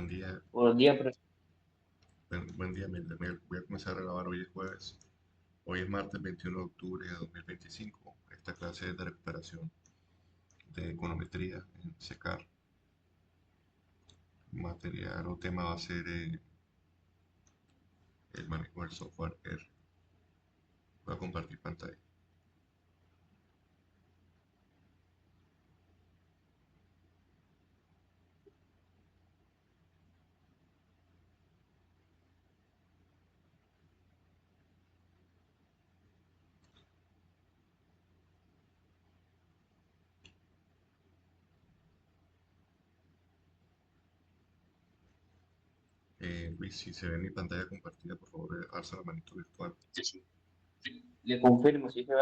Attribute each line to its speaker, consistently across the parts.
Speaker 1: día,
Speaker 2: Buenos días, profesor.
Speaker 1: buen día, Daniel. Voy a comenzar a grabar. Hoy es jueves. Hoy es martes 21 de octubre de 2025. Esta clase es de recuperación de econometría en SECAR. Material o tema va a ser el manejo del software R. Voy a compartir pantalla. Luis, si se ve mi pantalla compartida, por favor, alza la manito virtual.
Speaker 2: Le confirmo si se ve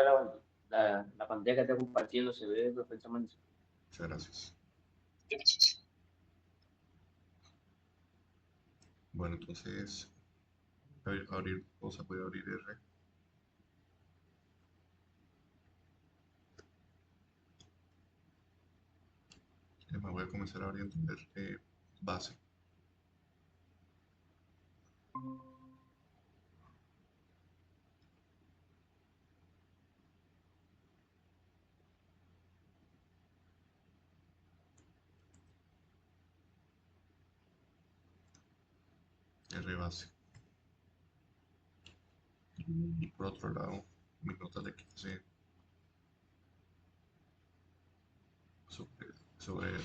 Speaker 2: la pantalla que está compartiendo, se ve perfectamente.
Speaker 1: Muchas gracias. Bueno, entonces, voy a abrir R. Me voy a comenzar abriendo R base. R base. Y por otro lado, mis notas de clase sobre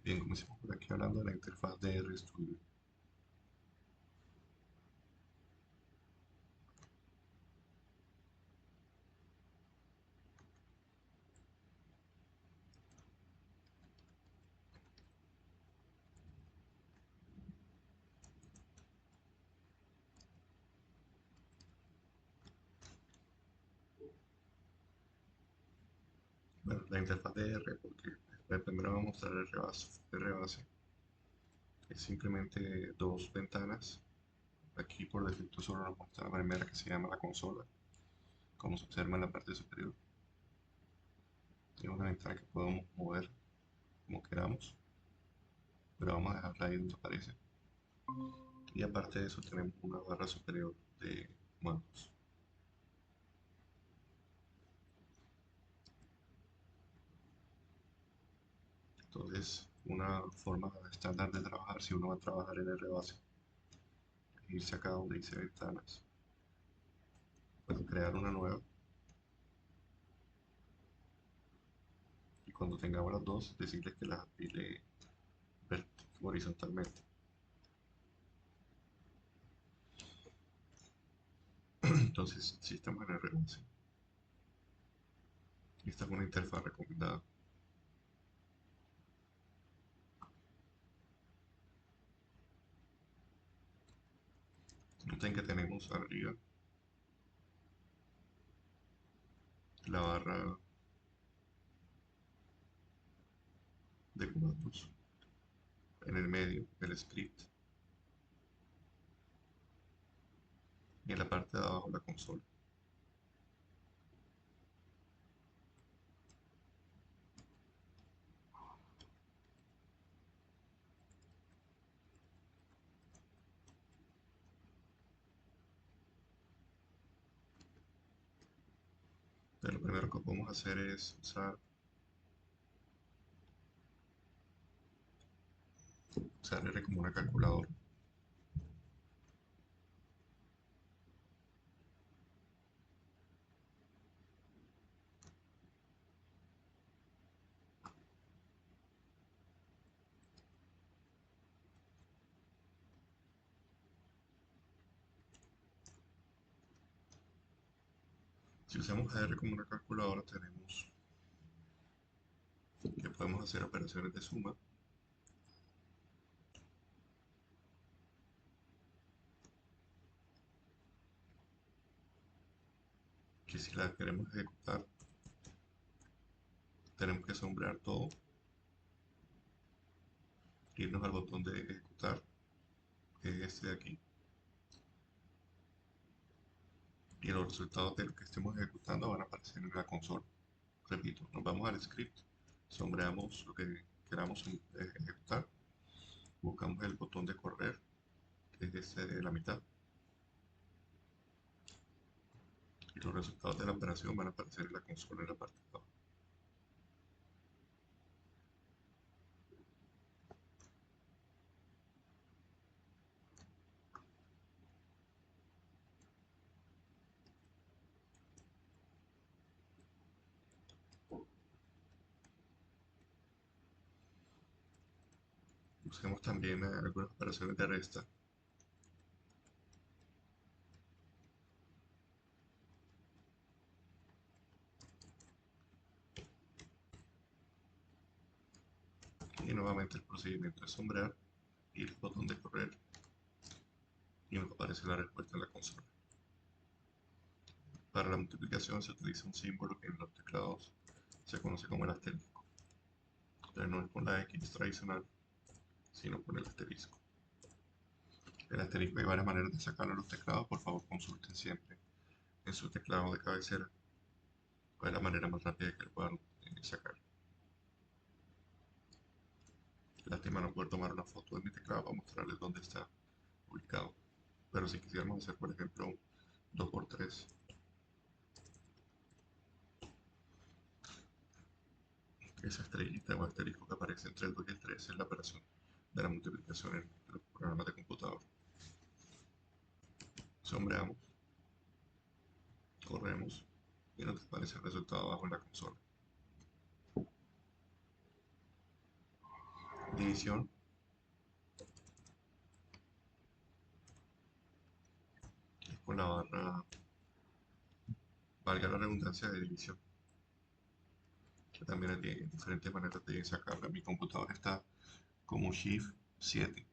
Speaker 1: bien, comencemos por aquí hablando de la interfaz de RStudio. Bueno, la interfaz de R, porque primero vamos a mostrar R base, es simplemente dos ventanas. Aquí por defecto solo nos muestra la primera, que se llama la consola, como se observa en la parte superior. Tiene una ventana que podemos mover como queramos, pero vamos a dejarla ahí donde aparece. Y aparte de eso tenemos una barra superior de comandos. Entonces, una forma estándar de trabajar, si uno va a trabajar en R base, es irse acá donde dice ventanas, puedo crear una nueva, y cuando tengamos las dos, decirles que las apile horizontalmente. Entonces, si estamos en R base, y esta es una interfaz recomendada. Noten que tenemos arriba la barra de comandos, en el medio el script, y en la parte de abajo la consola. Entonces, lo primero que podemos hacer es usar R como una calculadora. Si usamos R como una calculadora, tenemos que podemos hacer operaciones de suma, que si la queremos ejecutar, tenemos que sombrear todo, irnos al botón de ejecutar, que es este de aquí, y los resultados de lo que estemos ejecutando van a aparecer en la consola. Repito, nos vamos al script, sombreamos lo que queramos ejecutar, buscamos el botón de correr, que es este de la mitad, y los resultados de la operación van a aparecer en la consola en la parte de abajo. Busquemos también algunas operaciones de resta. Y nuevamente el procedimiento es sombrear, ir al botón de correr y nos aparece la respuesta en la consola. Para la multiplicación se utiliza un símbolo que en los teclados se conoce como el asterisco. Entonces no es con la X tradicional, sino con el asterisco. El asterisco hay varias maneras de sacarlo en los teclados, por favor consulten siempre en su teclado de cabecera cuál es la manera más rápida que lo puedan sacar. Lástima no poder tomar una foto de mi teclado para mostrarles dónde está ubicado. Pero si quisiéramos hacer, por ejemplo, 2×3, esa estrellita o asterisco que aparece entre el 2 y el 3 es la operación de la multiplicación en los programas de computador. Sombreamos, corremos y nos aparece el resultado abajo en la consola. División. Es con la barra, valga la redundancia, de división, que también hay diferentes maneras de sacarla. Mi computador está como Shift 7,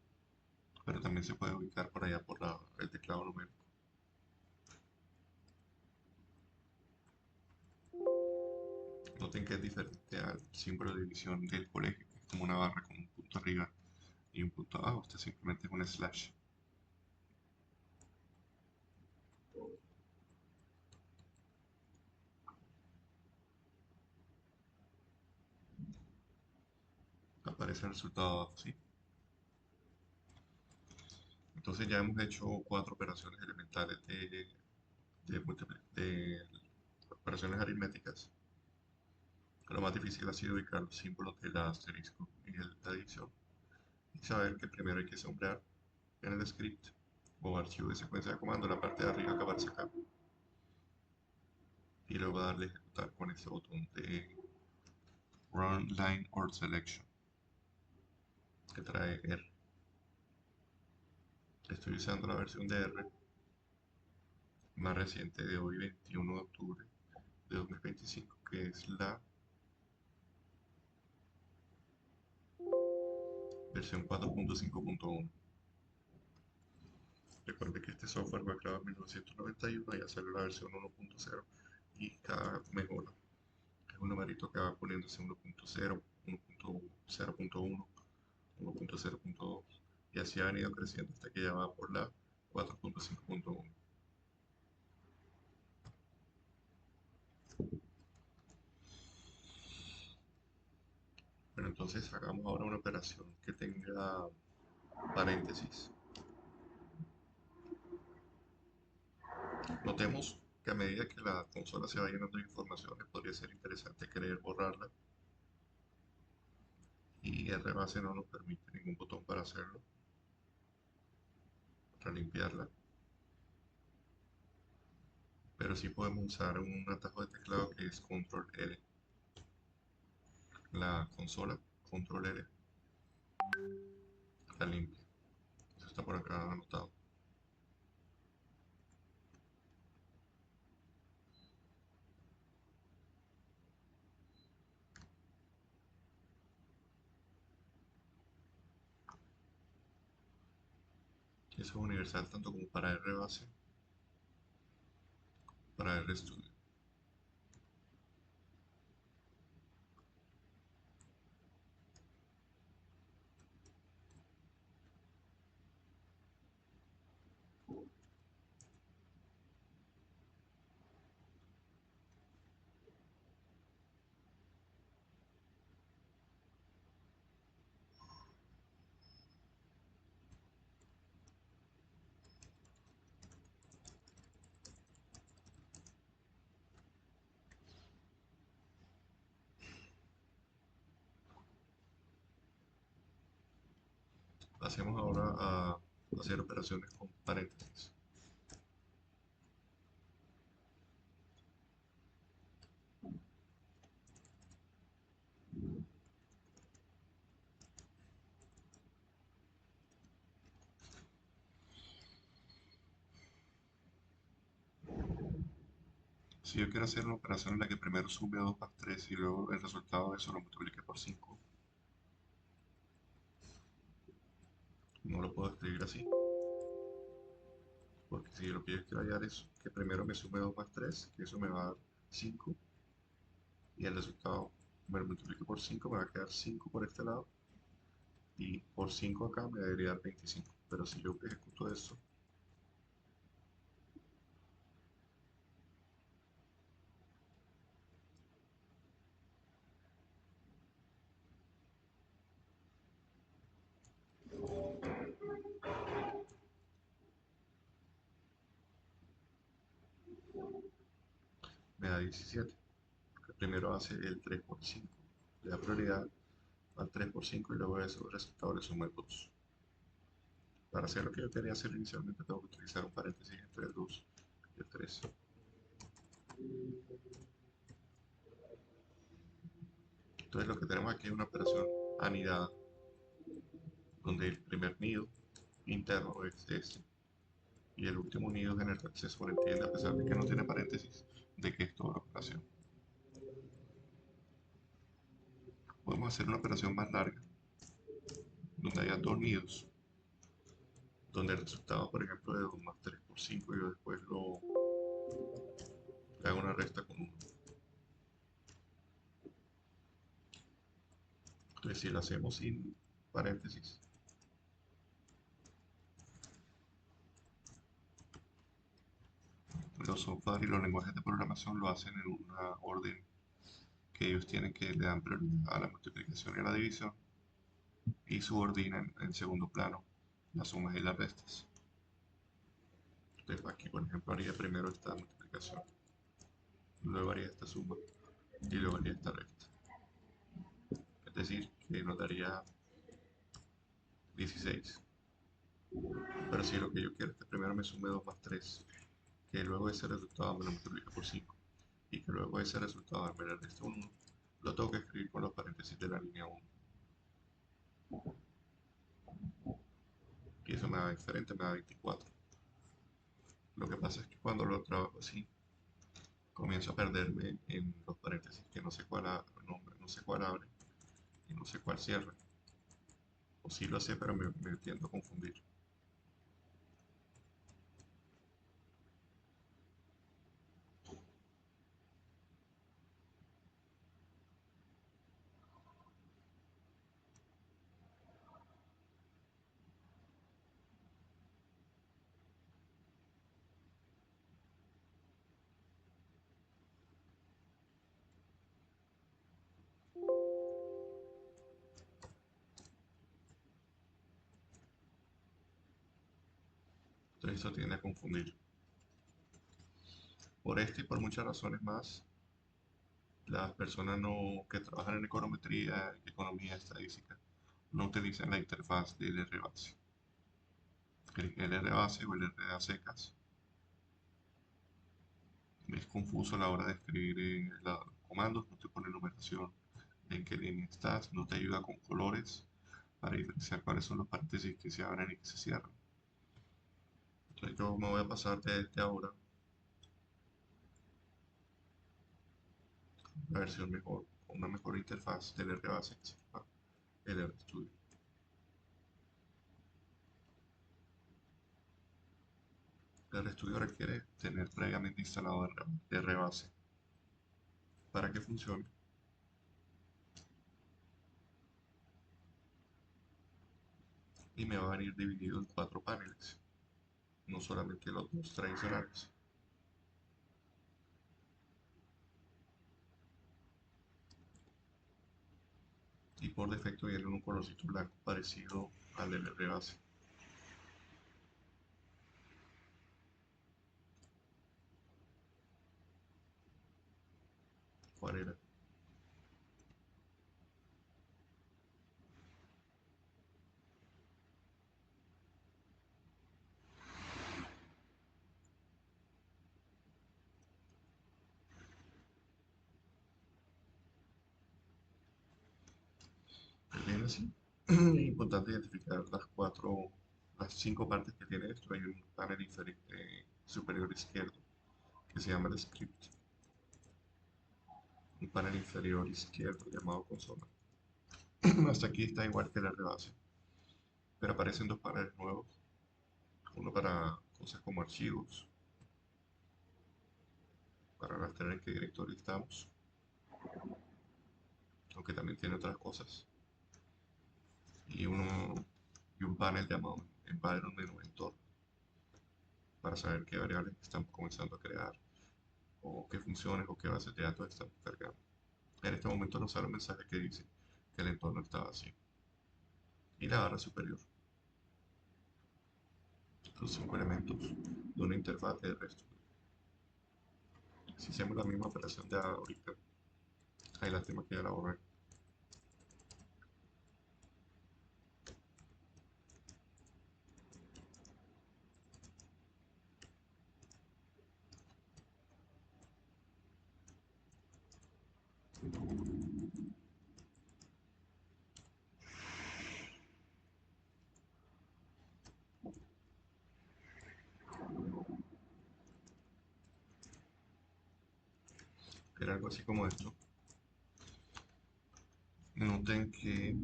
Speaker 1: pero también se puede ubicar por allá por el teclado numérico. Noten que es diferente al símbolo de división del colegio, que es como una barra con un punto arriba y un punto abajo. Este simplemente es un slash. Aparece el resultado abajo, ¿sí? Entonces ya hemos hecho 4 operaciones elementales de operaciones aritméticas. Lo más difícil ha sido ubicar los símbolos del asterisco y la división y saber que primero hay que sombrear en el script o archivo de secuencia de comando la parte de arriba que aparece acá y luego darle a ejecutar con este botón de Run Line or Selection que trae R. Estoy usando la versión de R más reciente de hoy, 21 de octubre de 2025, que es la versión 4.5.1. Recuerde que este software fue creado en 1991, ya salió la versión 1.0 y cada mejora es un numerito que va poniéndose 1.0, 1.0.1, 1.0.2 y así ha venido creciendo hasta que ya va por la 4.5.1. Bueno, entonces hagamos ahora una operación que tenga paréntesis. Notemos que a medida que la consola se va llenando de informaciones, podría ser interesante querer borrarla y RBase no nos permite ningún botón para hacerlo, para limpiarla, pero sí podemos usar un atajo de teclado que es Control L. La consola, Control L, la limpia. Eso está por acá anotado. Eso es universal tanto como para R base, para R estudio. Pasemos ahora a hacer operaciones con paréntesis. Si yo quiero hacer una operación en la que primero sume a 2 más 3 y luego el resultado de eso lo multiplique por 5, no lo puedo escribir así. Porque si lo que yo quiero hallar es que primero me sume 2 más 3, que eso me va a dar 5, y el resultado me lo multiplique por 5, me va a quedar 5 por este lado, y por 5 acá me debería dar 25. Pero si yo ejecuto eso, me da 17. Porque primero hace el 3 por 5. Le da prioridad al 3 por 5 y luego de eso el resultado le suma el 2. Para hacer lo que yo quería hacer inicialmente tengo que utilizar un paréntesis entre el 2 y el 3. Entonces lo que tenemos aquí es una operación anidada, donde el primer nido interno es este, y el último nido general se sobreentiende, a pesar de que no tiene paréntesis, de que es toda la operación. Podemos hacer una operación más larga, donde haya dos nidos, donde el resultado, por ejemplo, de 2 más 3 por 5, yo después le hago una resta con 1. Entonces, si lo hacemos sin paréntesis, los software y los lenguajes de programación lo hacen en una orden que ellos tienen, que le dan prioridad a la multiplicación y a la división, y subordinan en segundo plano las sumas y las restas. Entonces, aquí, por ejemplo, haría primero esta multiplicación, luego haría esta suma y luego haría esta resta. Es decir, que nos daría 16. Pero si lo que yo quiero es que primero me sume 2 más 3, que luego ese resultado me lo multiplique por 5 y que luego ese resultado me le resta un 1, lo tengo que escribir con los paréntesis de la línea 1. Y eso me da diferente, me da 24. Lo que pasa es que cuando lo trabajo así, comienzo a perderme en los paréntesis, que no sé cuál, no sé cuál abre y no sé cuál cierra. O sí lo sé, pero me tiendo a confundir. 3 eso tiende a confundir. Por este y por muchas razones más, las personas que trabajan en econometría, economía, estadística, no utilizan la interfaz del RBase. El RBase o el RA secas es confuso a la hora de escribir los comandos, no te pone numeración en qué línea estás, no te ayuda con colores para diferenciar cuáles son los paréntesis que se abren y que se cierran. Entonces yo me voy a pasar desde ahora a una versión mejor, una mejor interfaz del RBase que se llama el RStudio. El estudio requiere tener previamente instalado RBase. Para que funcione, y me va a venir dividido en 4 paneles, no solamente los dos tradicionales. Y por defecto viene un colorcito blanco parecido al del RBase. ¿Cuál era? Viene así. Es importante identificar las 5 partes que tiene esto. Hay un panel superior izquierdo que se llama el script, un panel inferior izquierdo llamado consola. Hasta aquí está igual que el RBase, pero aparecen 2 paneles nuevos, uno para cosas como archivos, para rastrear en qué directorio estamos, aunque también tiene otras cosas, y, uno, y un panel llamado Environment o entorno, para saber qué variables estamos comenzando a crear, o qué funciones o qué bases de datos estamos cargando. En este momento nos sale un mensaje que dice que el entorno está vacío. Y la barra superior, los 5 elementos de una interfaz de resto. Si hacemos la misma operación de ahorita, ahí la tema que ya la borré. Era algo así como esto. Noten que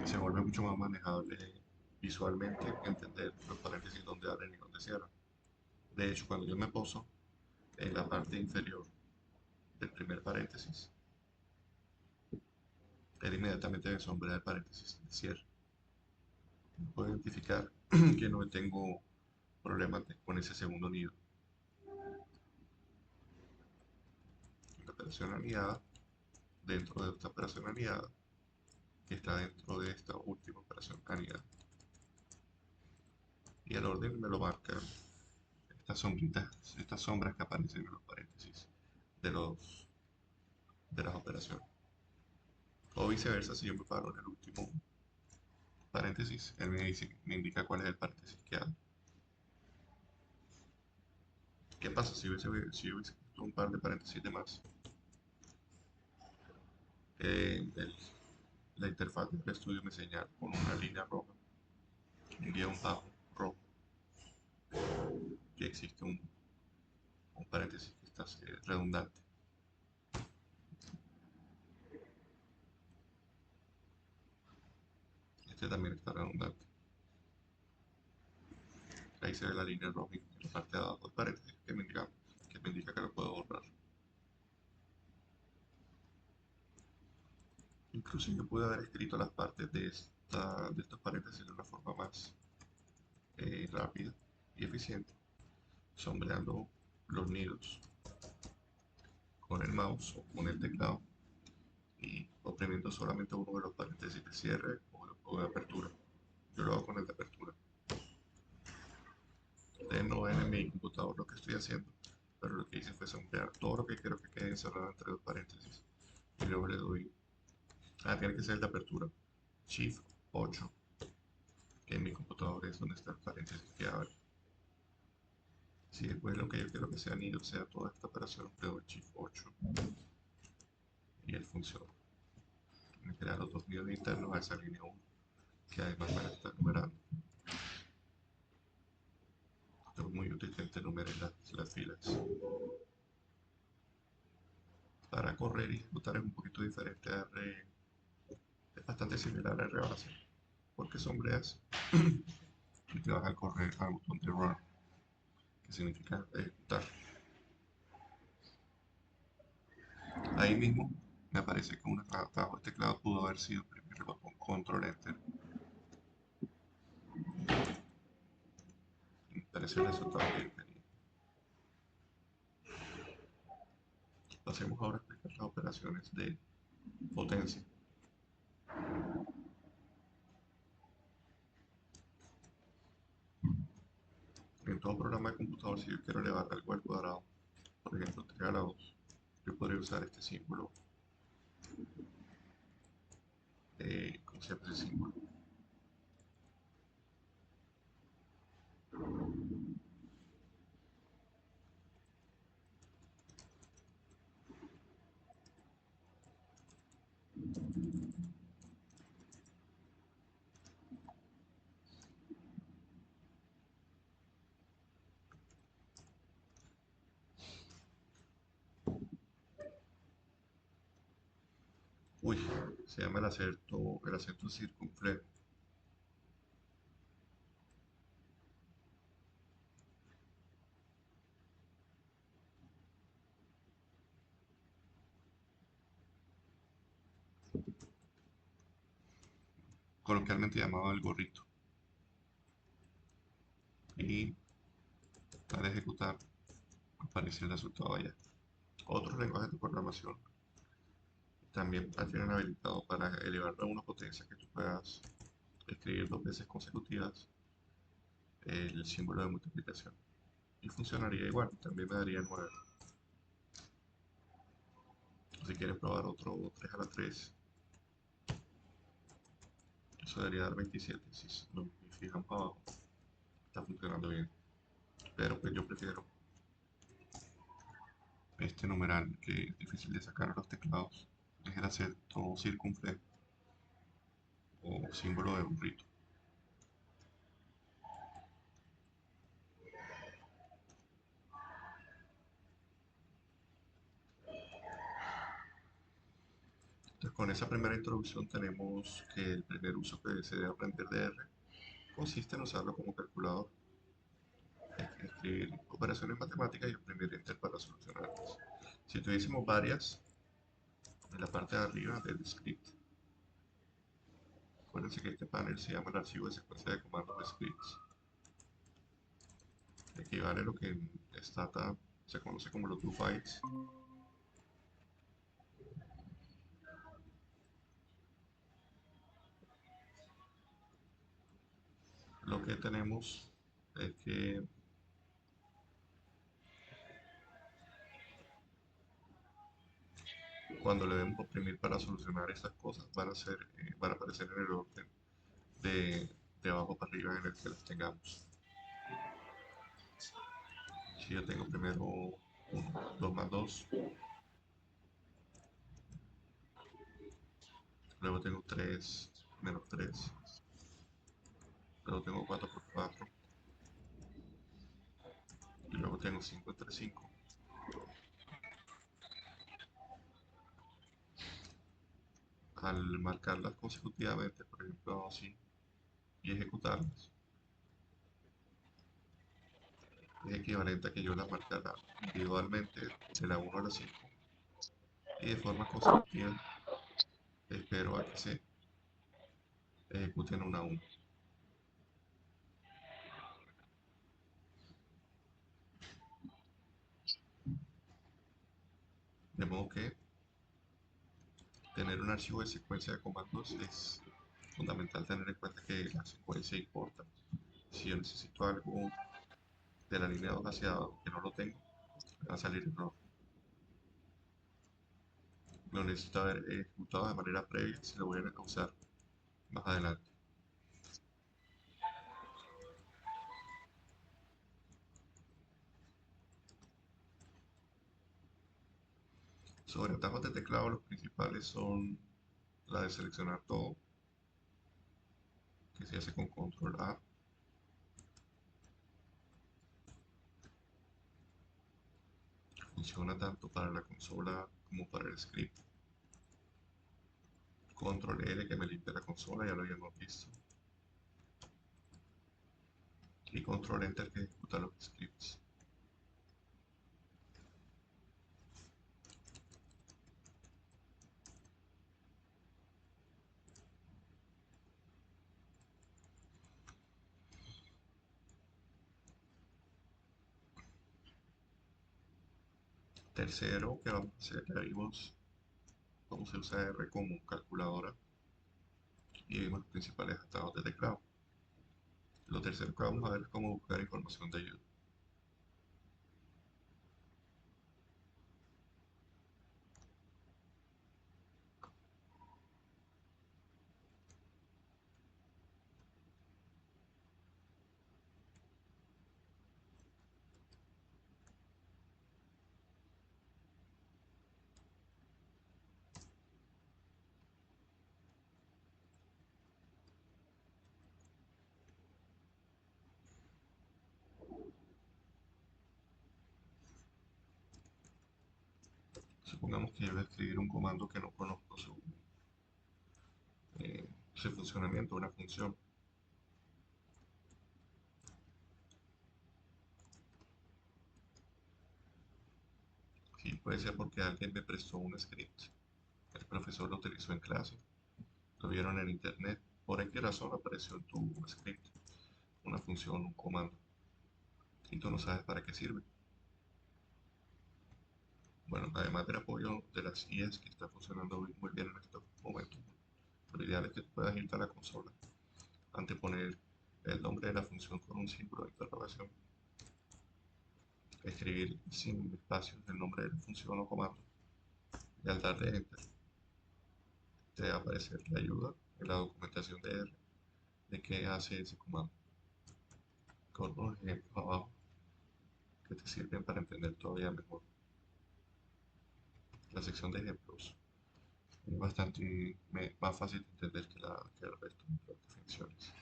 Speaker 1: se vuelve mucho más manejable visualmente entender los paréntesis donde abren y donde cierran. De hecho, cuando yo me poso en la parte inferior del primer paréntesis, él inmediatamente me sombrea el paréntesis de cierre. Puedo identificar que no tengo problemas con ese segundo nido. La operación aliada, dentro de esta operación aliada, que está dentro de esta última operación aliada. Y el orden me lo marca estas sombritas, estas sombras que aparecen en los paréntesis de, los, de las operaciones. O viceversa, si yo me paro en el último paréntesis, él me indica cuál es el paréntesis que hay. ¿Qué pasa si hubiese puesto un par de paréntesis de más? Eh, el- la interfaz del estudio me señala con una línea roja, un guión bajo rojo, que existe un paréntesis que está redundante. Este también está redundante. Ahí se ve la línea roja en la parte de abajo del paréntesis que me indica que lo puedo borrar. Incluso yo puedo haber escrito las partes de estos paréntesis de una forma más rápida y eficiente, sombreando los nidos con el mouse o con el teclado y oprimiendo solamente uno de los paréntesis de cierre o de apertura. Yo lo hago con el de apertura. Ustedes no ven en mi computador lo que estoy haciendo, pero lo que hice fue sombrear todo lo que quiero que quede encerrado entre los paréntesis. Y luego le doy, tiene que ser el de apertura, Shift 8, que en mi computador es donde está el paréntesis que abre. Si después lo que yo quiero que sea nido sea toda esta operación, le doy Shift 8 y él funciona. Me crea los dos nidos internos a esa línea 1, que además me la está numerando. Esto es muy útil que te numere las filas. Para correr y ejecutar es un poquito diferente a es bastante similar a RBase, porque sombreas y te vas a correr al botón de Run, que significa ejecutar. Ahí mismo me aparece que un trabajo de teclado pudo haber sido primero el botón Control Enter. Me aparece el resultado que yo quería. Pasemos ahora a explicar las operaciones de potencia. En todo programa de computador, si yo quiero elevar algo al cuadrado, por ejemplo 3 a la 2, yo podría usar este símbolo. ¿Cómo se llama ese símbolo? Uy, se llama el acento circunflejo. Coloquialmente llamado el gorrito. Y al ejecutar aparece el resultado allá. Otros lenguajes de programación también tienen habilitado para elevar a una potencia que tú puedas escribir 2 veces consecutivas el símbolo de multiplicación. Y funcionaría igual, también me daría 9. Si quieres probar otro 3 a la 3, eso debería dar 27. Si nos fijamos abajo, está funcionando bien. Pero pues yo prefiero este numeral que es difícil de sacar a los teclados. Es el acento circunflejo o símbolo de burrito. Entonces, con esa primera introducción tenemos que el primer uso que se debe aprender de R consiste en usarlo como calculador, escribir operaciones matemáticas y oprimir enter para solucionarlas. Si tuviésemos varias, en la parte de arriba del script, acuérdense que este panel se llama el archivo de secuencia de comandos de scripts. Equivale a lo que en Stata se conoce como los do files. Lo que tenemos es que cuando le demos oprimir para solucionar estas cosas van a aparecer en el orden de abajo para arriba en el que las tengamos. Si yo tengo primero 1, 2 más 2, luego tengo 3 menos 3, luego tengo 4 por 4 y luego tengo 5 entre 5. Al marcarlas consecutivamente, por ejemplo así, y ejecutarlas, es equivalente a que yo las marcara individualmente de la 1 a la 5 y de forma consecutiva espero a que se ejecuten una a una. De modo que tener un archivo de secuencia de comandos es fundamental tener en cuenta que la secuencia importa. Si yo necesito algo de la línea 2 hacia abajo que no lo tengo, me va a salir error. Lo necesito haber ejecutado de manera previa si lo voy a usar más adelante. Sobre atajos de teclado, los principales son la de seleccionar todo, que se hace con control A. Funciona tanto para la consola como para el script. Control L, que me limpia la consola, ya lo habíamos visto. y control enter que ejecuta los scripts. Tercero que vamos a hacer, ya vimos cómo se usa R como calculadora y vimos los principales estados de teclado. Lo tercero que vamos a ver es cómo buscar información de ayuda. Supongamos que yo voy a escribir un comando que no conozco su funcionamiento, una función. Sí, puede ser porque alguien me prestó un script, el profesor lo utilizó en clase, lo vieron en internet, por qué razón apareció en tu script, una función, un comando, y tú no sabes para qué sirve. Bueno, además del apoyo de las IAs que está funcionando muy bien en estos momentos, lo ideal es que tú puedas irte a la consola, anteponer el nombre de la función con un símbolo de interrogación, escribir sin espacios el nombre de la función o comando, y al darle enter te va a aparecer la ayuda en la documentación de R de qué hace ese comando, con unos ejemplos abajo que te sirven para entender todavía mejor. La sección de ejemplos es bastante más fácil de entender que el resto de las definiciones.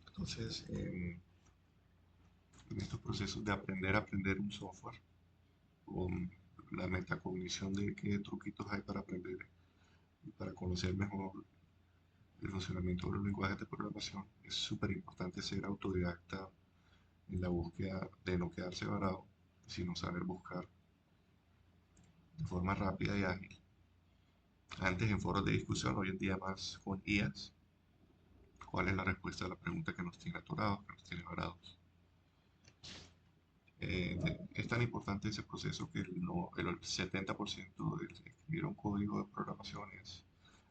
Speaker 1: Entonces, en estos procesos de aprender a aprender un software, con la metacognición de qué truquitos hay para aprender y para conocer mejor el funcionamiento de los lenguajes de programación, es súper importante ser autodidacta en la búsqueda de no quedarse varado, sino saber buscar de forma rápida y ágil. Antes en foros de discusión, hoy en día más con IAs, cuál es la respuesta a la pregunta que nos tiene atorados, que nos tiene varados. Es tan importante ese proceso que el 70% de escribir un código de programación es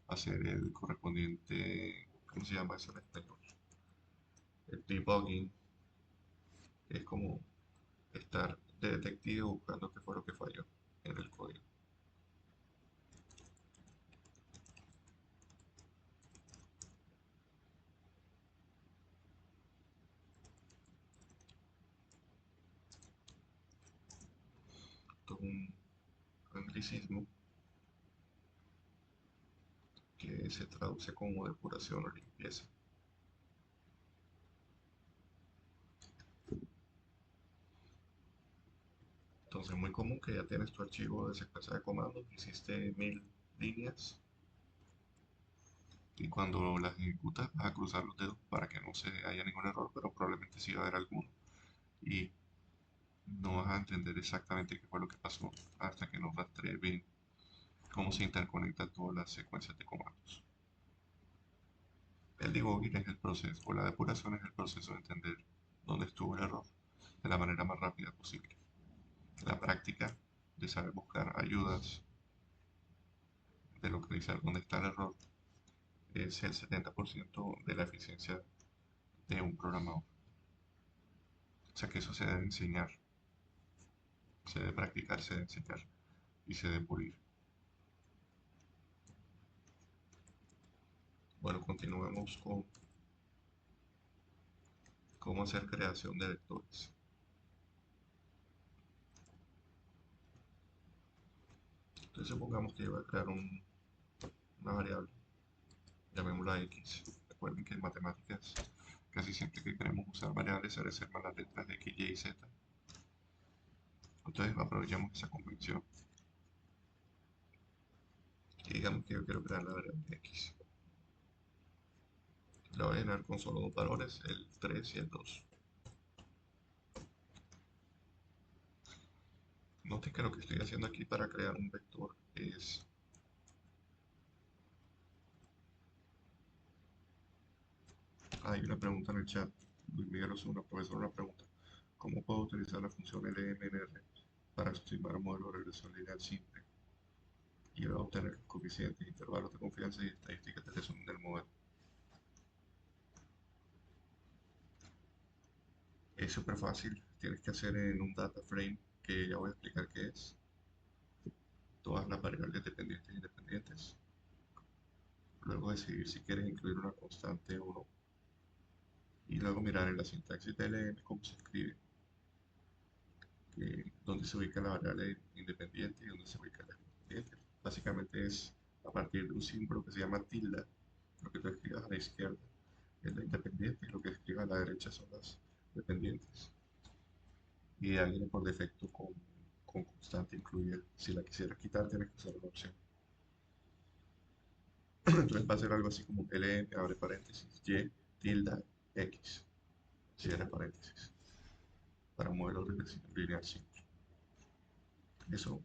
Speaker 1: hacer el correspondiente, ¿cómo se llama eso en español? El debugging, que es como estar de detective buscando qué fue lo que falló en el código. Esto es un anglicismo que se traduce como depuración o limpieza. Entonces es muy común que ya tienes tu archivo de secuencia de comandos, hiciste 1000 líneas y cuando las ejecutas vas a cruzar los dedos para que no se haya ningún error, pero probablemente sí va a haber alguno y no vas a entender exactamente qué fue lo que pasó hasta que no rastrees bien cómo se interconectan todas las secuencias de comandos. El debugging es el proceso, o la depuración es el proceso de entender dónde estuvo el error de la manera más rápida posible. La práctica de saber buscar ayudas de localizar dónde está el error es el 70% de la eficiencia de un programador. O sea que eso se debe enseñar, se debe practicar, se debe enseñar y se debe pulir. Bueno, continuemos con cómo hacer creación de vectores. Entonces supongamos que yo voy a crear una variable, llamémosla x. Recuerden que en matemáticas casi siempre que queremos usar variables se reservan las letras de x, y, z. Entonces aprovechamos esa convención y digamos que yo quiero crear la variable x. La voy a llenar con solo dos valores, el 3 y el 2. Noten que lo que estoy haciendo aquí para crear un vector es... Hay una pregunta en el chat. Luis Miguel Osuna, profesor, una pregunta. ¿Cómo puedo utilizar la función LMNR para estimar un modelo de regresión lineal simple y obtener coeficientes, intervalos de confianza y estadísticas de resumen del modelo? Es súper fácil. Tienes que hacer en un data frame que ya voy a explicar qué es. Todas las variables dependientes e independientes. Luego decidir si quieres incluir una constante o no. Y luego mirar en la sintaxis de LM cómo se escribe, dónde se ubica la variable independiente y dónde se ubica la independiente. Básicamente es a partir de un símbolo que se llama tilde, lo que tú escribas a la izquierda es la independiente y lo que escribas a la derecha son las dependientes. Y de ahí viene por defecto con constante incluida. Si la quisieras quitar, tienes que usar una opción. Entonces va a ser algo así como lm, abre paréntesis, y, tilde, x, cierra paréntesis, para un modelo de lineal simple. Eso,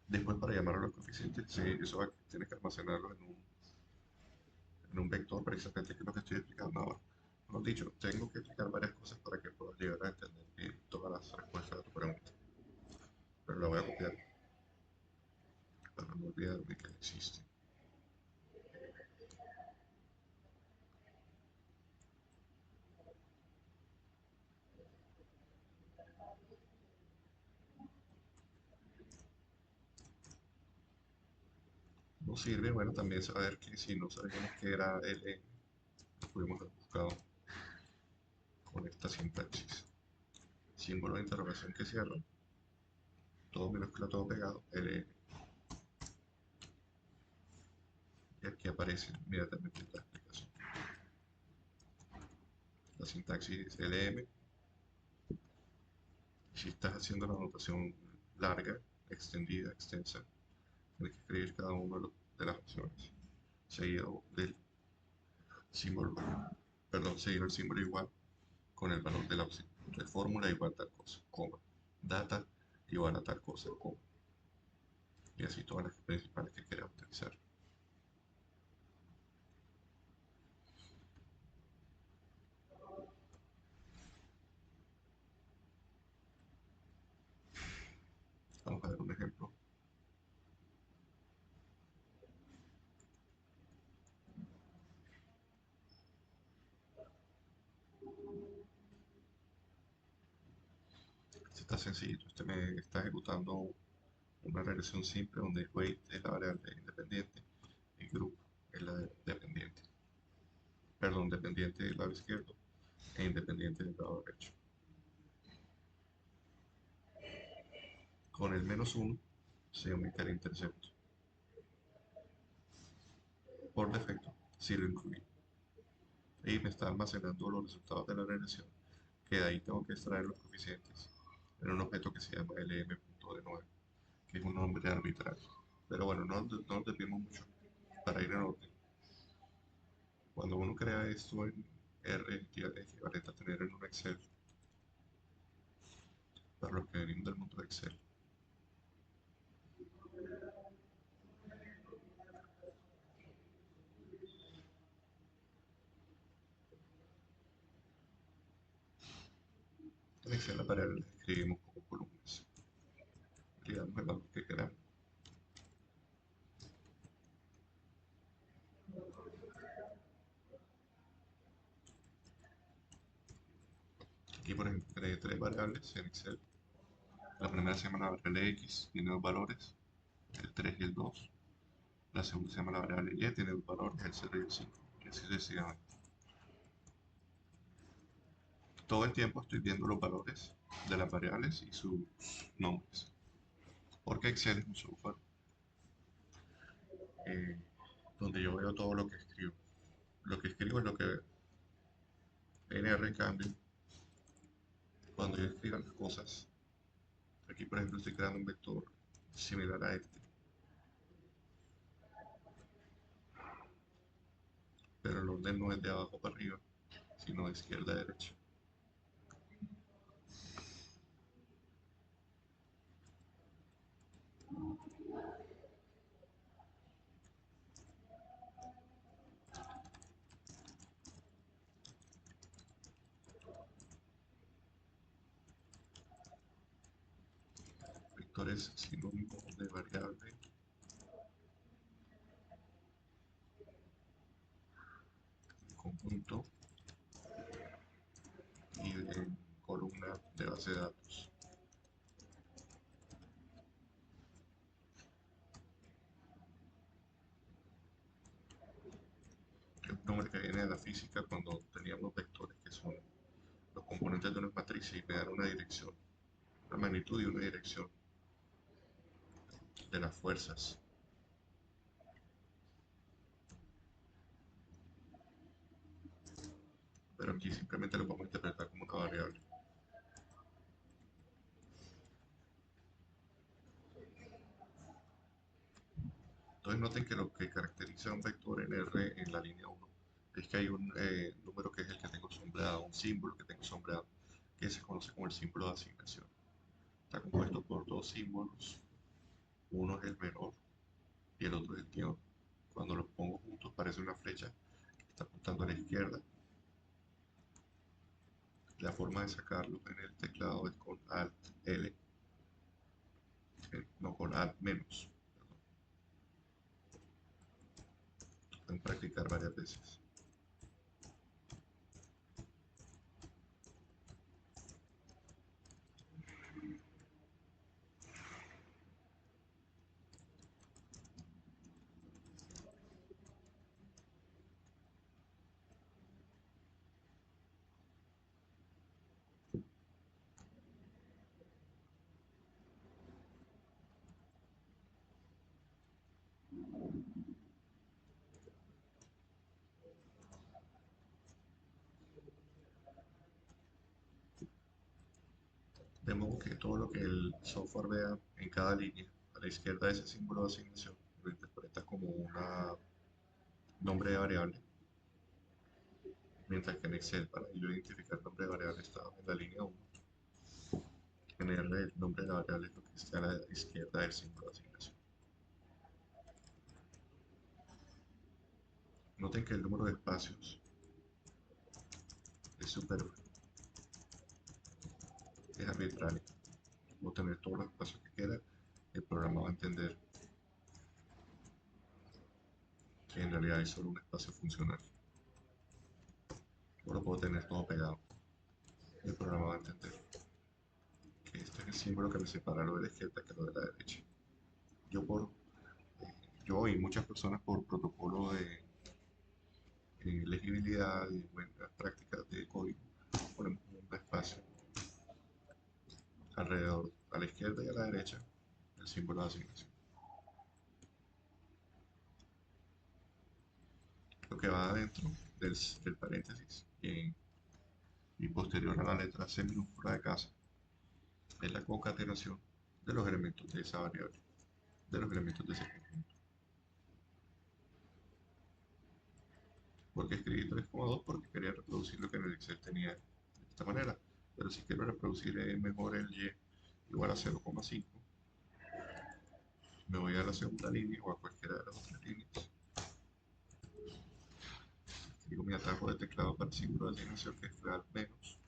Speaker 1: después para llamar a los coeficientes, sí, eso tienes que almacenarlo en un vector precisamente, que es lo que estoy explicando ahora. Mejor dicho, tengo que explicar varias cosas para que puedas llegar a entender bien todas las respuestas a tu pregunta. Pero la voy a copiar para no olvidarme que existe. Nos sirve, bueno, también saber que si no sabíamos que era L, lo pudimos haber buscado con esta sintaxis. Símbolo de interrogación que cierra, todo minúscula, todo pegado, L. Y aquí aparece inmediatamente la explicación. La sintaxis es LM. Si estás haciendo la anotación larga, extendida, extensa, tienes que escribir cada una de las opciones, seguido del símbolo, perdón, seguido el símbolo igual con el valor de la opción. Entonces, fórmula igual a tal cosa, coma. Data igual a tal cosa, coma. Y así todas las principales que quieras utilizar. Vamos a ver un ejemplo. Este está sencillo. Este me está ejecutando una regresión simple donde weight es la variable independiente y group es la dependiente. Perdón, dependiente del lado izquierdo e independiente del lado derecho. Con el -1 se aumenta el intercepto. Por defecto, sí lo incluí. Y me está almacenando los resultados de la regresión, que de ahí tengo que extraer los coeficientes en un objeto que se llama lm.d9, que es un nombre arbitrario. Pero bueno, no nos desviemos mucho para ir en orden. Cuando uno crea esto en R, equivalente a tener en un Excel, para los que venimos del mundo de Excel, en Excel las variables las escribimos como columnas. Le damos el valor que queramos. Aquí, por ejemplo, creé tres variables en Excel. La primera se llama la variable X, tiene dos valores, el 3 y el 2. La segunda se llama la variable Y, tiene dos valores, el 0 y el 5. Y así sucesivamente. Todo el tiempo estoy viendo los valores de las variables y sus nombres. Porque Excel es un software eh, donde yo veo todo lo que escribo. Lo que escribo es lo que NR en cambio, cuando yo escribo las cosas, Aquí, por ejemplo, estoy creando un vector similar a este, pero el orden no es de abajo para arriba, sino de izquierda a derecha. Vector es sinónimo de variable conjunto y de columna de base de datos. Es un nombre que viene de la física cuando teníamos vectores que son los componentes de una matriz y me dan una dirección, una magnitud y una dirección de las fuerzas. Pero aquí simplemente lo vamos a interpretar como una variable. Entonces noten que lo que caracteriza a un vector en R en la línea 1 es que hay un número que es el que tengo sombreado, un símbolo que tengo sombreado, que se conoce como el símbolo de asignación. Está compuesto por dos símbolos, uno es el menor y el otro es el mayor. Cuando los pongo juntos parece una flecha que está apuntando a la izquierda. La forma de sacarlo en el teclado es con Alt L, no con Alt menos. Pueden practicar varias veces. De modo que todo lo que el software vea en cada línea, a la izquierda de ese símbolo de asignación, lo interpreta como un nombre de variable, mientras que en Excel, para yo identificar el nombre de variable, está en la línea 1. En R, el nombre de la variable es lo que está a la izquierda del símbolo de asignación. Noten que el número de espacios es superfluo, es arbitrario. Puedo tener todos los espacios que quiera, el programa va a entender que en realidad es solo un espacio funcional. Yo lo puedo tener todo pegado. El programa va a entender que este es el símbolo que me separa lo de la izquierda que lo de la derecha. Yo, por, yo y muchas personas por protocolo de legibilidad y buenas prácticas de código ponemos un espacio alrededor, a la izquierda y a la derecha, el símbolo de asignación. Lo que va adentro del paréntesis y posterior a la letra C minúscula de casa es la concatenación de los elementos de esa variable, de los elementos de ese conjunto. Porque escribí 3,2 porque quería reproducir lo que en el Excel tenía de esta manera. Pero si quiero reproducir mejor el Y igual a 0,5, me voy a la segunda línea o a cualquiera de las otras líneas. Digo mi atajo de teclado para el símbolo de asignación que es real menos,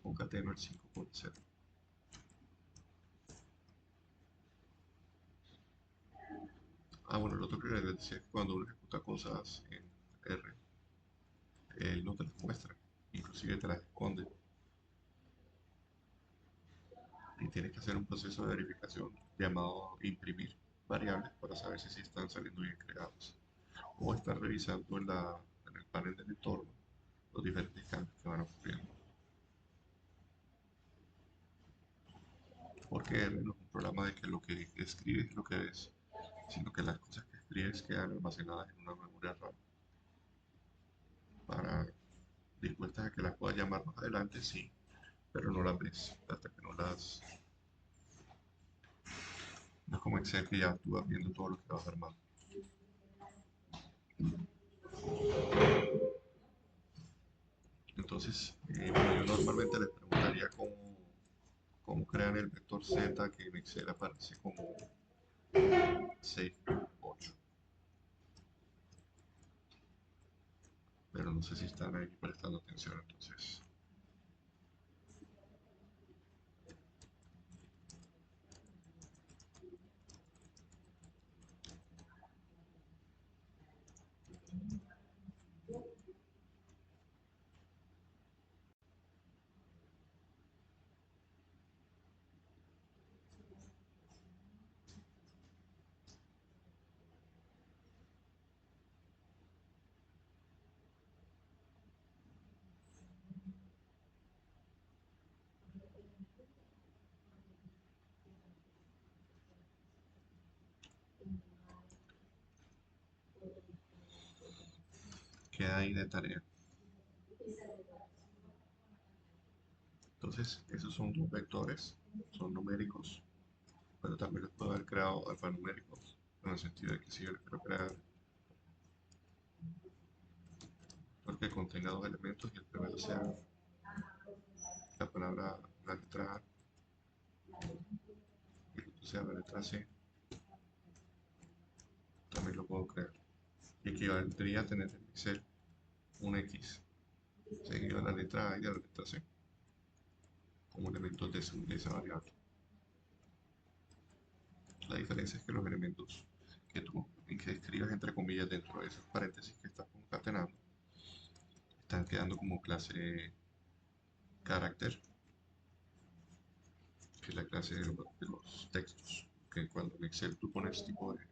Speaker 1: concateno el 5 por 0. Bueno, lo otro que les decía es que cuando uno ejecuta cosas en R, él no te las muestra, inclusive te las esconde. Y tienes que hacer un proceso de verificación llamado imprimir variables para saber si están saliendo bien creados. O estar revisando en el panel del entorno los diferentes cambios que van ocurriendo. Porque R no es un programa de que lo que escribes es lo que ves, sino que las cosas que escribes quedan almacenadas en una memoria RAM para dispuestas a que las puedas llamar más adelante, sí, pero no las ves hasta que no las... No es como Excel que ya tú vas viendo todo lo que vas armando. Entonces, bueno, yo normalmente les preguntaría cómo crean el vector Z que en Excel aparece como 6, 8. Pero no sé si están ahí prestando atención, entonces queda ahí de tarea. Entonces, esos son dos vectores, son numéricos, pero también los puedo haber creado alfanuméricos, en el sentido de que si yo quiero crear porque contenga dos elementos y el primero sea la palabra, la letra A y el otro sea la letra C, también lo puedo crear. Y equivaldría a tener en Excel un X seguido de la letra A y de la letra C como elementos de esa variable. La diferencia es que los elementos que escribas entre comillas dentro de esos paréntesis que estás concatenando están quedando como clase carácter, que es la clase de los textos, que cuando en Excel tú pones tipo de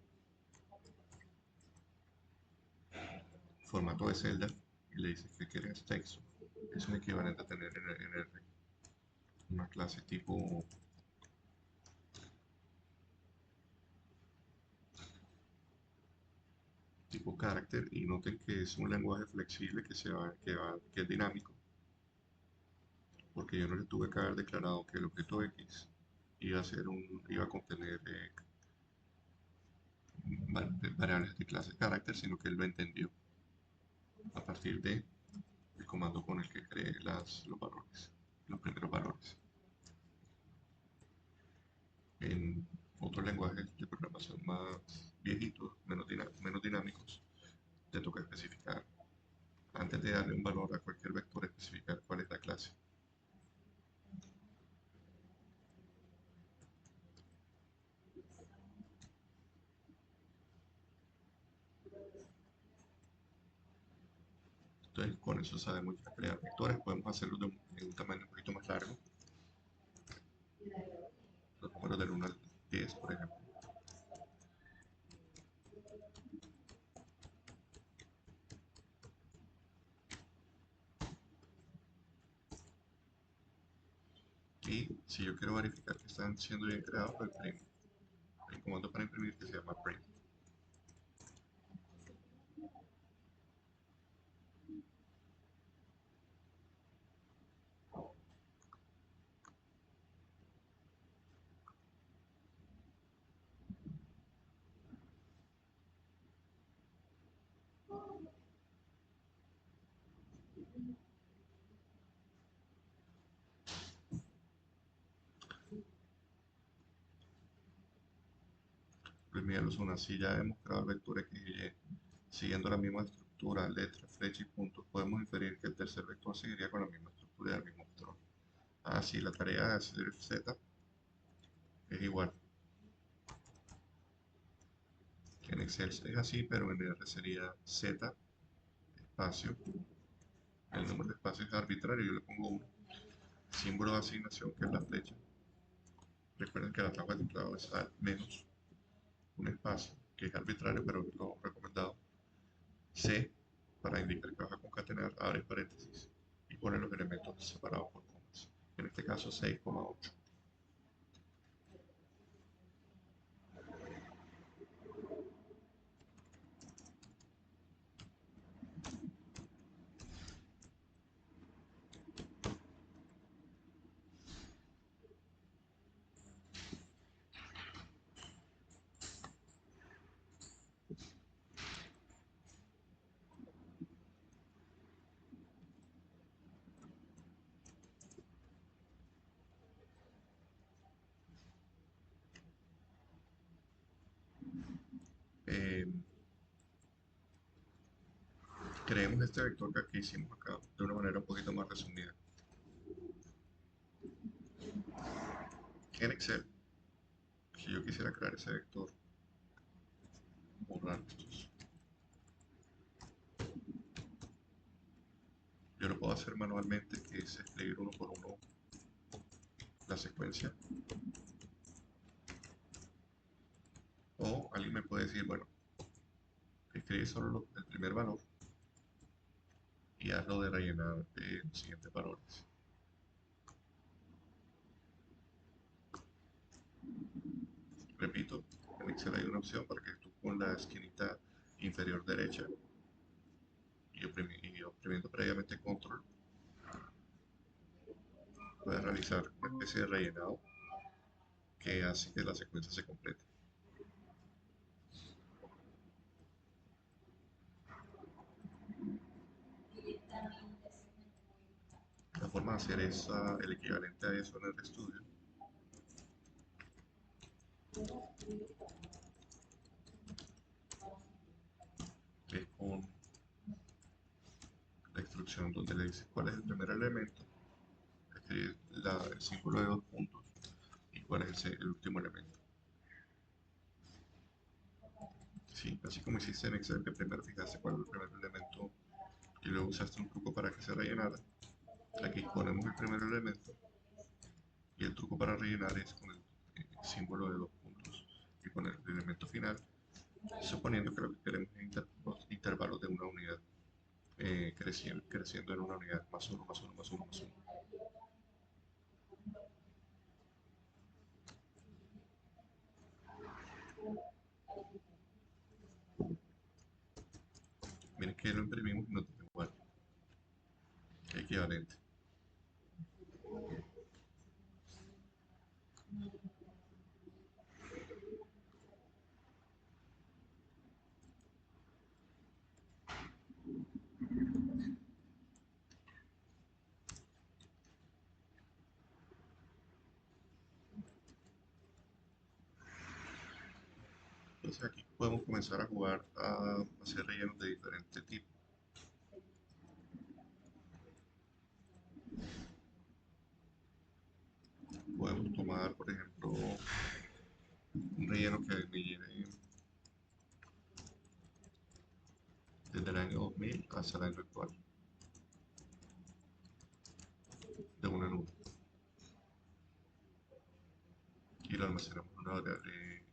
Speaker 1: formato de celda y le dices que quieres texto, es un equivalente a tener en R una clase tipo carácter, y noten que es un lenguaje flexible que es dinámico, porque yo no le tuve que haber declarado que el objeto X iba a contener variables de clase carácter, sino que él lo entendió a partir de el comando con el que cree los valores, los primeros valores. En otros lenguajes de programación más viejitos, menos dinámicos, te toca especificar, antes de darle un valor a cualquier vector, especificar cuál es la clase. Entonces, con eso sabemos ya crear vectores. Podemos hacerlos de un tamaño un poquito más largo. Los números del 1 al 10, por ejemplo. Y si yo quiero verificar que están siendo bien creados, lo imprimo. Hay un comando para imprimir que se llama print. Los son así. Ya hemos creado el vector X y Y. Siguiendo la misma estructura, letra, flecha y puntos, podemos inferir que el tercer vector seguiría con la misma estructura y el mismo patrón. Así, la tarea de hacer Z es igual. En Excel es así, pero en R sería Z, espacio. El número de espacios es arbitrario, yo le pongo 1. Símbolo de asignación, que es la flecha. Recuerden que la tabla de teclado es al menos un espacio, que es arbitrario, pero es lo recomendado. C, para indicar que vas a concatenar, abre paréntesis y pone los elementos separados por comas. En este caso 6,8. creemos este vector que aquí hicimos acá de una manera un poquito más resumida. En Excel, si yo quisiera crear ese vector, borrar estos, yo lo puedo hacer manualmente, que es escribir uno por uno la secuencia. O alguien me puede decir, bueno, escribe solo el primer valor y hazlo de rellenar los siguientes valores. Repito, en Excel hay una opción para que tú con la esquinita inferior derecha y oprimiendo previamente control puedes realizar una especie de rellenado que hace que la secuencia se complete. La forma de hacer el equivalente a eso en el estudio es con la instrucción donde le dice cuál es el primer elemento, escribir el símbolo de 2 puntos y cuál es el último elemento. Sí, así como hiciste en Excel, que primero fijaste cuál es el primer elemento y luego usaste un truco para que se rellenara. Aquí ponemos el primer elemento y el truco para rellenar es con el símbolo de 2 puntos y con el elemento final, suponiendo que lo que queremos es intervalos de una unidad, creciendo en una unidad, más uno, más uno, más uno, más uno. Miren que lo imprimimos y nos da igual, equivalente. Entonces aquí podemos comenzar a jugar a hacer rellenos de diferente tipo. Podemos tomar, por ejemplo, un relleno que me lleve desde el año 2000 hasta el año actual, de una nube, y lo almacenamos en una variable y.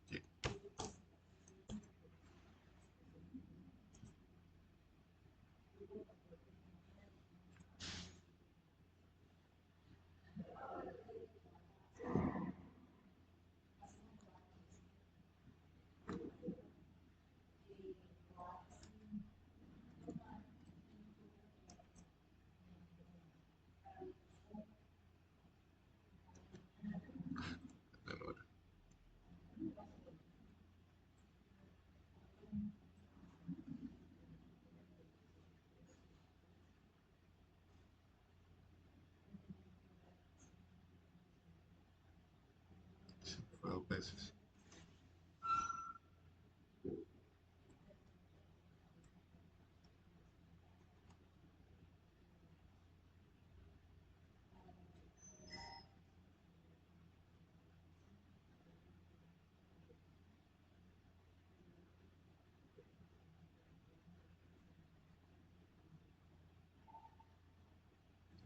Speaker 1: Sí, fue 2 veces.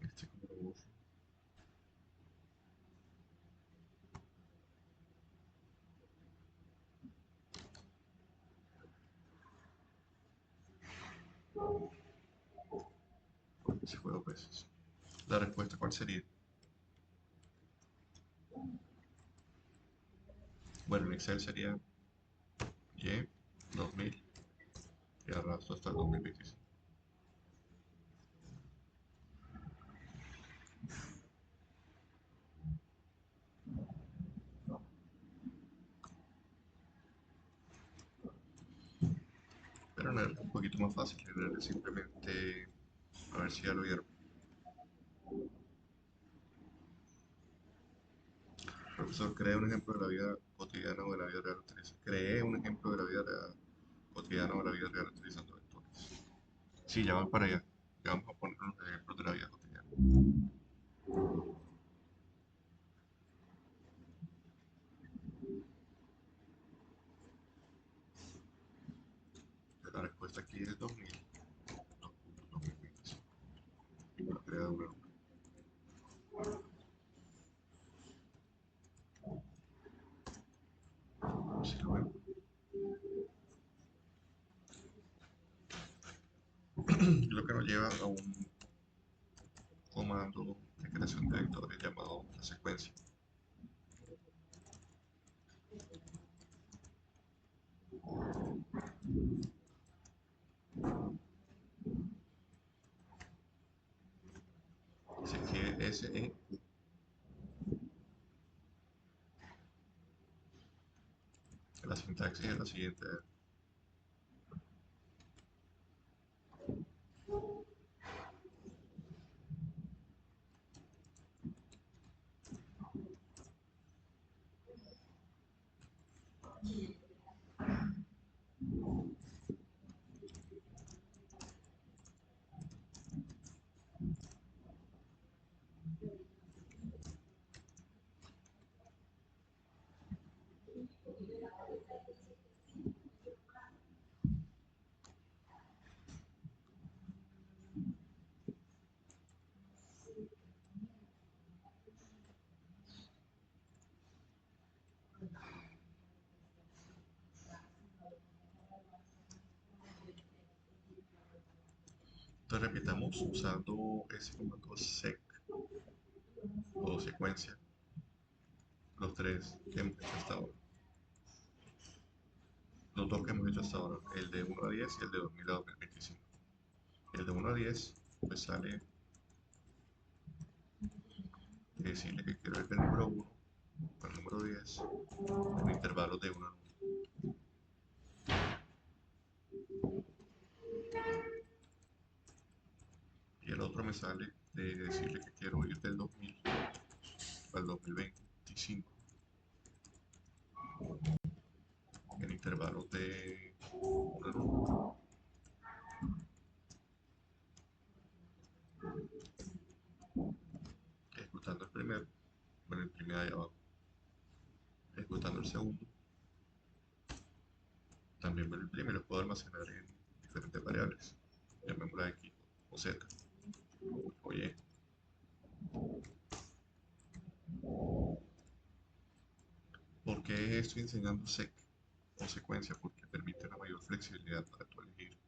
Speaker 1: Este como lo borro. Porque se fue 2 veces. La respuesta, ¿cuál sería? Bueno, en Excel sería y 2000 y arrastro hasta el 2025. Pero no es un poquito más fácil, es simplemente, a ver si ya lo vieron. Profesor, cree un ejemplo de la vida cotidiana o de la vida real utilizando. Cree un ejemplo de la vida cotidiana o de la vida real utilizando vectores. Sí, ya van para allá. Ya vamos a poner los ejemplos de la vida cotidiana. La respuesta aquí es 2025. La creadora. Si lo ven. Lo que nos lleva a un comando de creación de vectores llamado la secuencia. Se escribe SE. La sintaxis es la siguiente. Entonces repitamos usando ese comando sec o secuencia, los tres que hemos hecho hasta ahora. Los dos que hemos hecho hasta ahora, el de 1 a 10 y el de 2000 a 2025. El de 1 a 10 pues sale de decirle que quiero el número 1 al número 10 en intervalos de 1 a 1. Y el otro me sale de decirle que quiero ir del 2000 al 2025 en intervalos de 1 en 1. Ejecutando el primero, bueno, el primero ahí abajo, ejecutando el segundo, también me lo imprime y lo puedo almacenar en diferentes variables, llamémosla X o Z o Y. ¿Por qué estoy enseñando sec o secuencia? Porque permite una mayor flexibilidad para tu elegir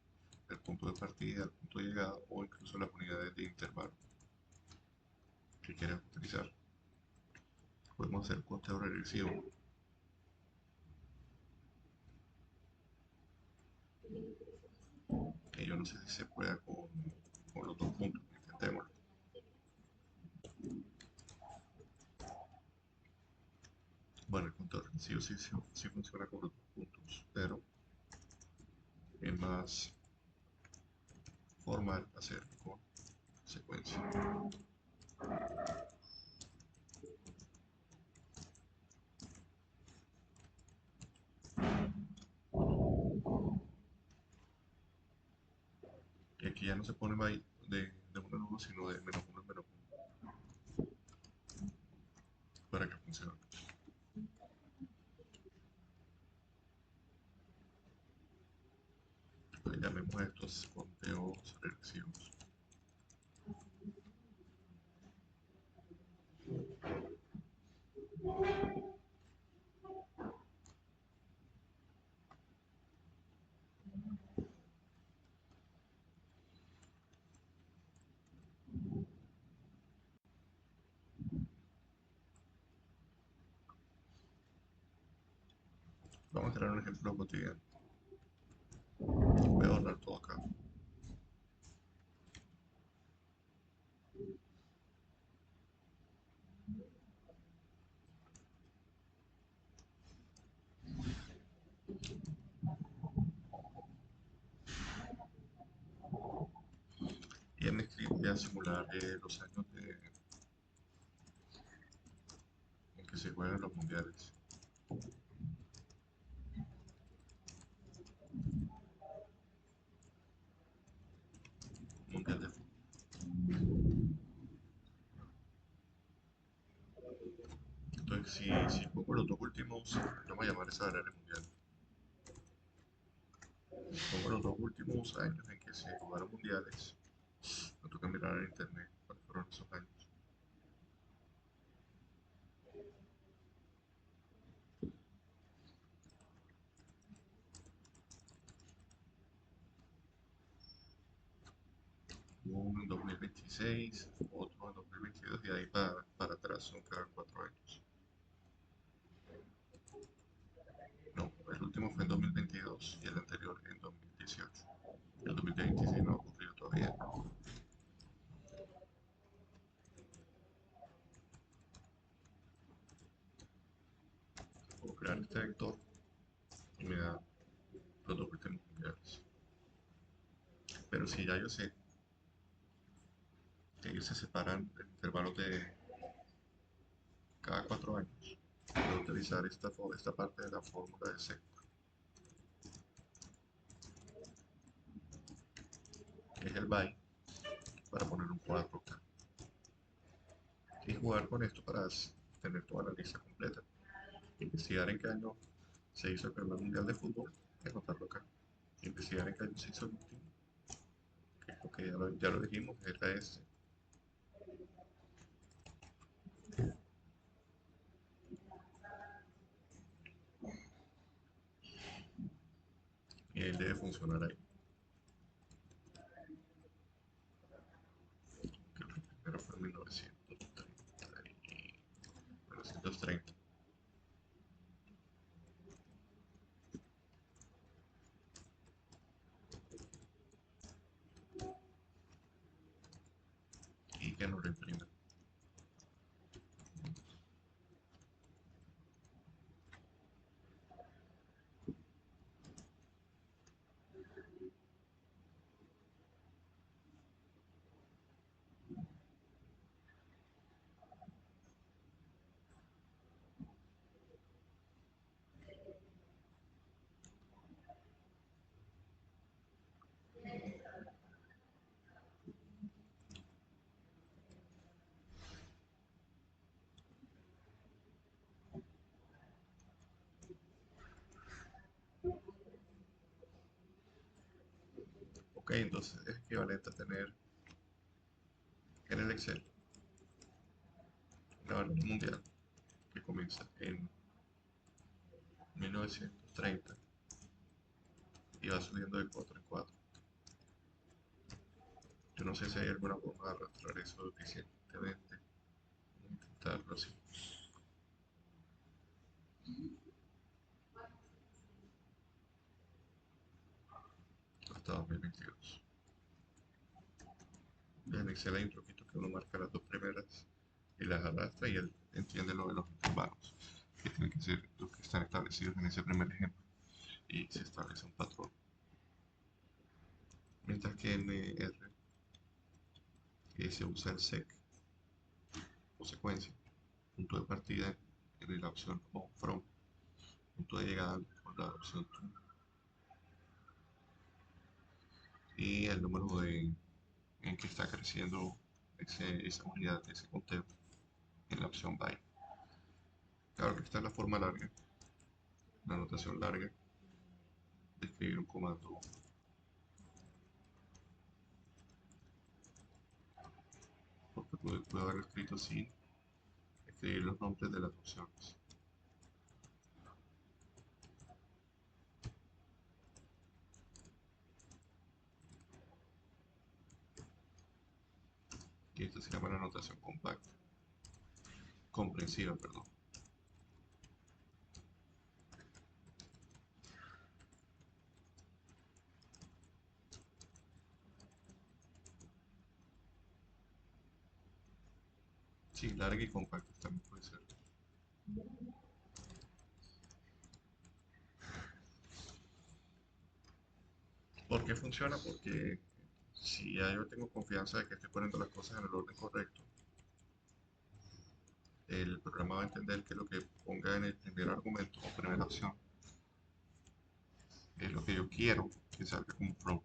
Speaker 1: el punto de partida, el punto de llegada o incluso las unidades de intervalo que quieras utilizar. Podemos hacer conteo regresivo. Que yo no sé si se pueda con los dos puntos, intentémoslo. Bueno, el conteo regresivo sí funciona con los dos puntos, pero es más formal hacerlo con secuencia. Y aquí ya no se pone de 1 en 1, sino de menos 1 en menos 1 para que funcione. Entonces llamemos a estos conteos regresivos. Vamos a crear un ejemplo cotidiano. Voy a borrar todo acá. Y en script voy a simular los años en que se juegan los mundiales. si pongo los dos últimos, no voy a llamar esa área mundial. Si pongo los dos últimos años en que se jugaron mundiales, me toca mirar en internet cuáles fueron esos años. Hubo uno en 2026, otro en 2022 y ahí para atrás son cada 4 años. No, el último fue en 2022 y el anterior en 2018. El 2026 no ha ocurrido todavía. Puedo crear este vector y me da los dos últimos mundiales. Pero si ya yo sé que ellos se separan en intervalos de cada 4 años, puedo utilizar esta parte de la fórmula de sec, que es el by, para poner un cuadro acá. Y jugar con esto para tener toda la lista completa. Investigar en qué año se hizo el primer mundial de fútbol, anotarlo acá. Investigar en qué año se hizo el último, que es lo que ya lo dijimos, era este. Y él debe funcionar ahí. Creo que el primero fue en 1930. Y que no lo imprima. Ok, entonces es equivalente a tener en el Excel una variable mundial que comienza en 1930 y va subiendo de 4 en 4. Yo no sé si hay alguna forma de arrastrar eso eficientemente. Voy a intentarlo así. Hasta 2022. En Excel hay un truquito que uno marca las dos primeras y las arrastra y él entiende lo de los intervalos, que tienen que ser los que están establecidos en ese primer ejemplo. Y se establece un patrón. Mientras que en R se usa el sec o secuencia, punto de partida en la opción o from, punto de llegada con la opción to, y el número en que está creciendo esa unidad, ese conteo, en la opción by. Claro que está en la forma larga, la notación larga de escribir un comando, porque puedo haberlo escrito sin escribir los nombres de las opciones. Y esto se llama la notación compacta, comprensiva, perdón. Sí, larga y compacta también puede ser. ¿Por qué funciona? Porque si ya yo tengo confianza de que estoy poniendo las cosas en el orden correcto, el programa va a entender que lo que ponga en el primer argumento o primera opción es lo que yo quiero que salga como from.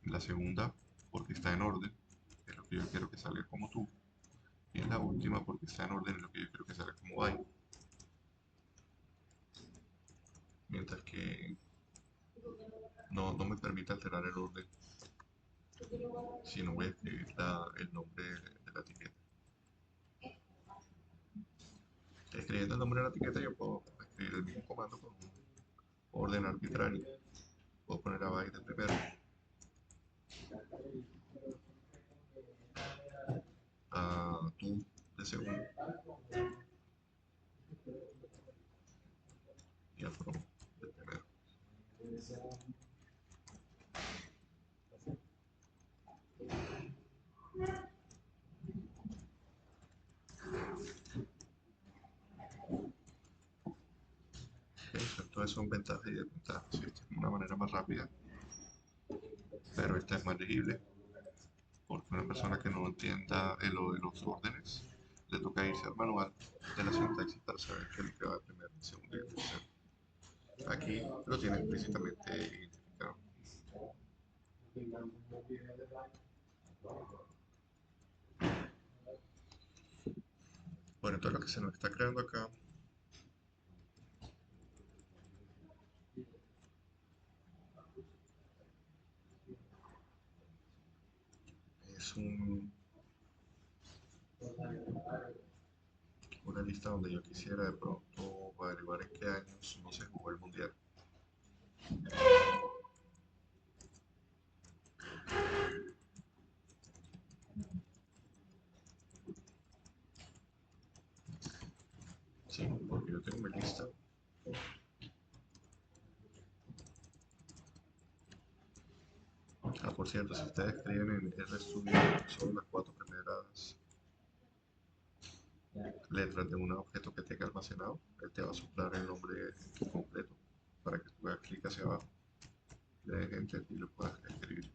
Speaker 1: En la segunda, porque está en orden, es lo que yo quiero que salga como tú. Y es la última porque está en orden en lo que yo quiero que salga como hay. Mientras que no me permite alterar el orden si no voy a escribir el nombre de la etiqueta. Escribiendo el nombre de la etiqueta yo puedo escribir el mismo comando con un orden arbitrario. Puedo poner a byte de primero, a to de segundo y a from de primero. Entonces son ventajas y desventajas. ¿Sí? Esta es una manera más rápida, pero esta es más legible, porque una persona que no entienda lo de los órdenes, le toca irse al manual de la sintaxis para saber qué es lo que va primero, el segundo y el tercero. Aquí lo tiene explícitamente identificado. Bueno, entonces lo que se nos está creando acá es una lista donde yo quisiera de pronto averiguar en qué años no se jugó el mundial. Sí, porque yo tengo mi lista. Ah, por cierto, si ustedes escriben en RStudio solo las 4 primeras letras de un objeto que tenga almacenado, él te va a soplar el nombre completo para que tú hagas clic hacia abajo, le des enter y lo puedas escribir.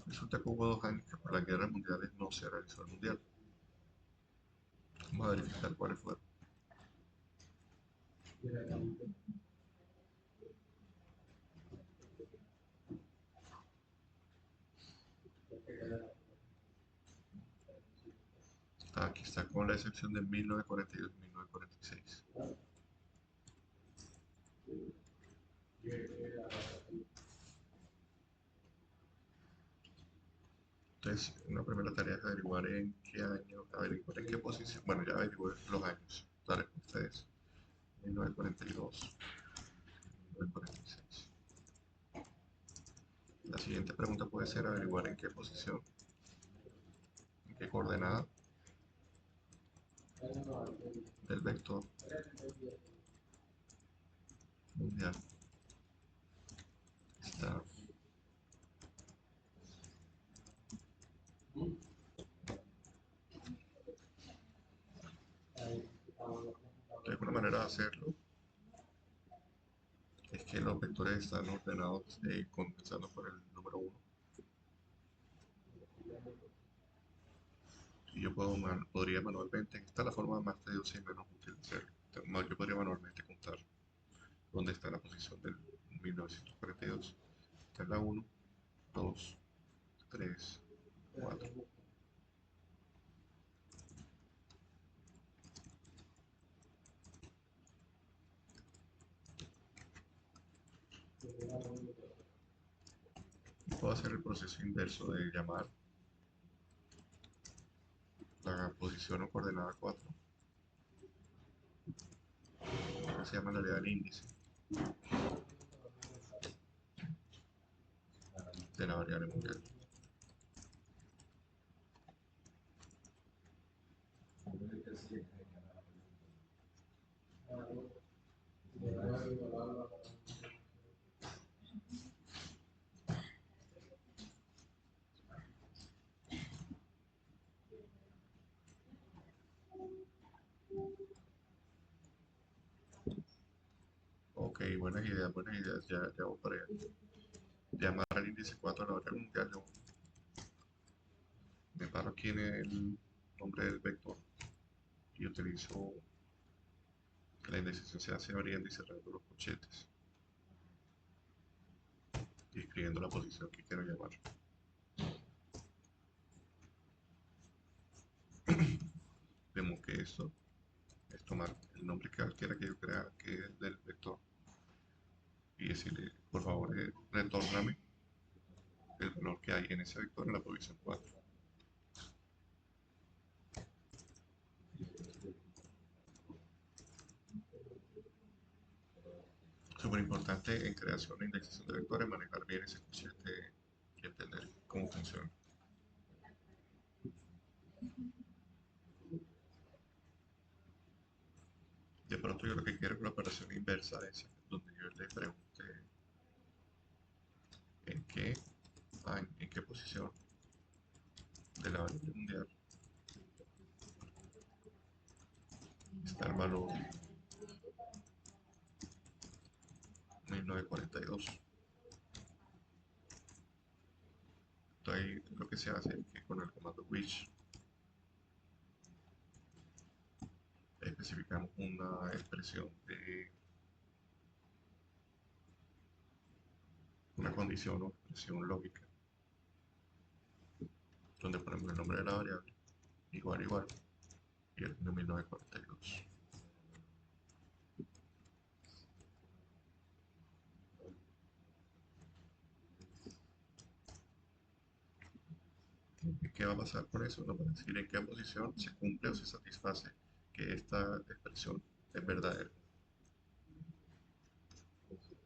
Speaker 1: Resulta que hubo 2 años que por las guerras mundiales no se realizó el mundial. Vamos a verificar cuáles fueron. Aquí está con la excepción de 1942 y 1946. Entonces, una primera tarea es averiguar en qué año, averiguar en qué posición. Bueno, ya averigué los años. La respuesta es 1942, 1946. La siguiente pregunta puede ser averiguar en qué posición, en qué coordenada del vector mundial está. Entonces, una manera de hacerlo es que los vectores están ordenados comenzando por el número 1. Y yo podría manualmente, esta es la forma más tediosa y menos útil de hacerlo. Yo podría manualmente contar dónde está la posición del 1942. Esta es la 1, 2, 3, 4. Puedo hacer el proceso inverso de llamar la posición o coordenada 4, que se llama la realidad del índice de la variable mundial. Ok, buenas ideas, ya voy para allá. Llamar al índice 4 a la variable mundial, me paro aquí en el nombre del vector y utilizo La indexación se hace abriendo y cerrando los corchetes y escribiendo la posición que quiero llamar. Vemos que esto es tomar el nombre que cualquiera que yo crea que es del vector y decirle, por favor, retórname el valor que hay en ese vector en la posición 4. Súper importante en creación e indexación de vectores manejar bien ese corchete y entender cómo funciona. De pronto yo lo que quiero es una operación inversa de esa, donde yo le pregunte en qué, en qué posición de la variable mundial está el valor 1942. Entonces ahí lo que se hace es que con el comando which especificamos una expresión de una condición o expresión lógica, donde ponemos el nombre de la variable igual igual y el año 1942. ¿Qué va a pasar con eso? Nos va a decir en qué posición se cumple o se satisface que esta expresión es verdadera.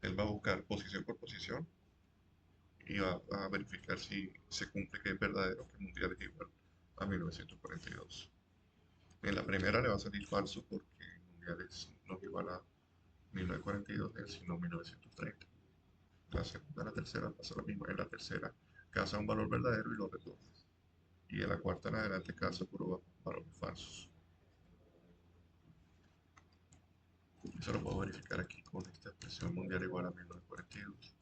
Speaker 1: Él va a buscar posición por posición y va a verificar si se cumple que es verdadero que el mundial es igual a 1942. En la primera le va a salir falso porque el mundial no es igual a 1942, sino 1930. La segunda, la tercera pasa lo mismo. En la tercera caza un valor verdadero y lo retorna. Y en la cuarta en adelante caza puro valores falsos. Eso lo puedo verificar aquí con esta expresión mundial igual a 1942.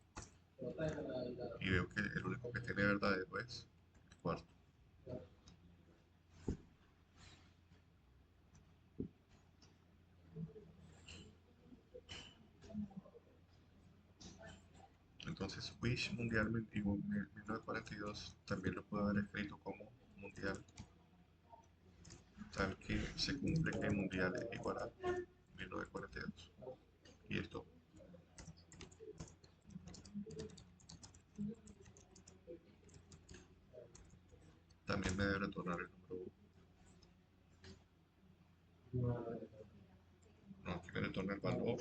Speaker 1: Y veo que el único que tiene verdadero es el cuarto. Entonces, Wish mundial 1942 también lo puedo haber escrito como mundial, tal que se cumple que mundial es igual a 1942. Y esto también me debe retornar el número 1. No, aquí me retorna el valor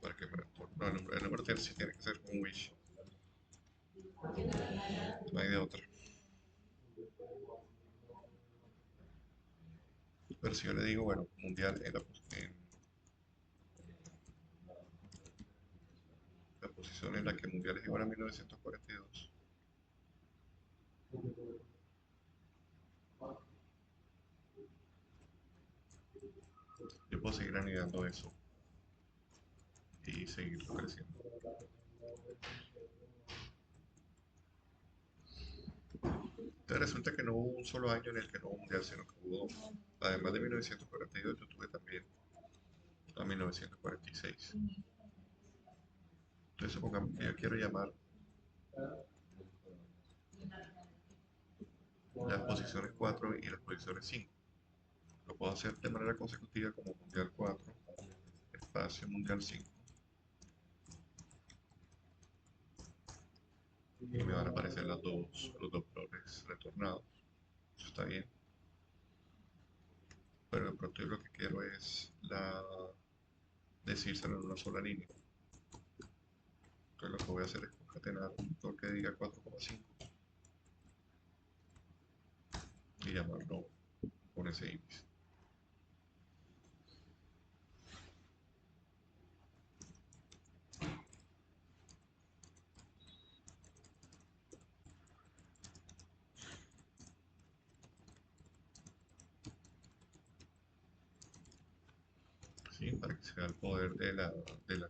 Speaker 1: para que me retorne. No, el número sí tiene que ser un Wish. No hay de otra. Pero si yo le digo, bueno, mundial la posición en la que mundial es igual a 1942, yo puedo seguir anidando eso y seguirlo creciendo. Entonces resulta que no hubo un solo año en el que no hubo mundial, sino que hubo dos. Además de 1942, yo tuve también a 1946. Entonces supongamos que yo quiero llamar las posiciones 4 y las posiciones 5. Lo puedo hacer de manera consecutiva como mundial 4, espacio mundial 5. Y me van a aparecer los dos valores retornados. Eso está bien. Pero de pronto yo lo que quiero es decírselo en una sola línea. Entonces lo que voy a hacer es concatenar un vector que diga 4,5 y llamarlo con ese índice. ¿Sí? Para que se vea el poder de las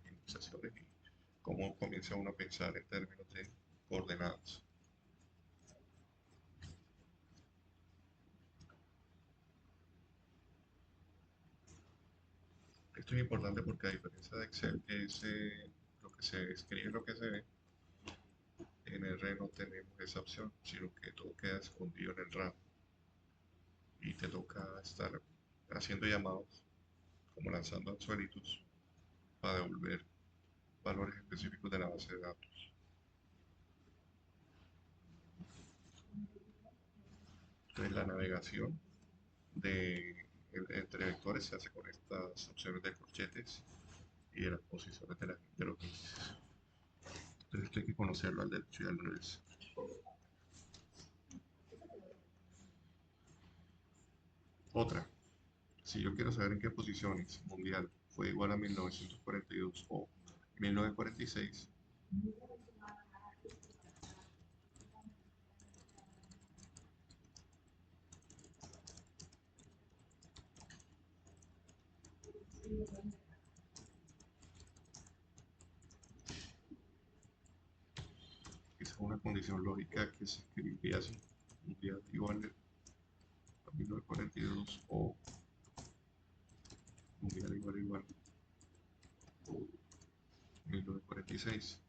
Speaker 1: indexaciones y cómo comienza uno a pensar en términos de coordenadas. Esto es importante porque a diferencia de Excel, que es lo que se escribe, lo que se ve, en R no tenemos esa opción, sino que todo queda escondido en el RAM y te toca estar haciendo llamados, como lanzando anzuelitos para devolver valores específicos de la base de datos. Entonces la navegación entre vectores se hace con estas opciones de corchetes y de las posiciones de los índices. Entonces esto hay que conocerlo al derecho y al revés. Otra, si yo quiero saber en qué posiciones mundial fue igual a 1942 o 1946, esa es una condición lógica que se escribiría así: mundial igual a 1942 o mundial igual a 1946.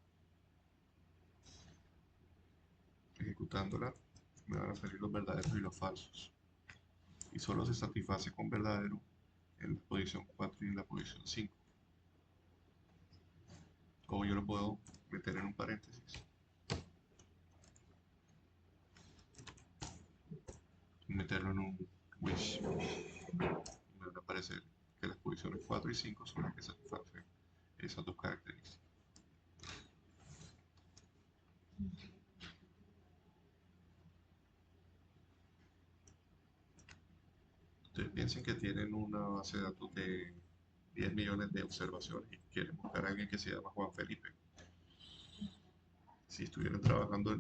Speaker 1: Ejecutándola me van a salir los verdaderos y los falsos, y solo se satisface con verdadero en la posición 4 y en la posición 5. O yo lo puedo meter en un paréntesis y meterlo en un wish. Me van a aparecer que las posiciones 4 y 5 son las que satisfacen esas dos características. Ustedes piensen que tienen una base de datos de 10 millones de observaciones y quieren buscar a alguien que se llama Juan Felipe. Si estuvieran trabajando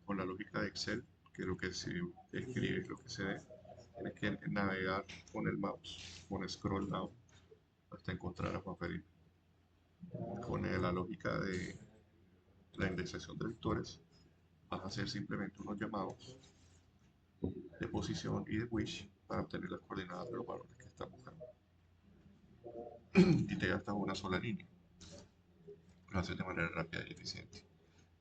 Speaker 1: con la lógica de Excel, que lo que se escribe es lo que se ve, tienes que navegar con el mouse, con scroll down, hasta encontrar a Juan Felipe. Con la lógica de la indexación de vectores, vas a hacer simplemente unos llamados de posición y de wish para obtener las coordenadas de los valores que estás buscando. Y te gastas una sola línea. Lo haces de manera rápida y eficiente.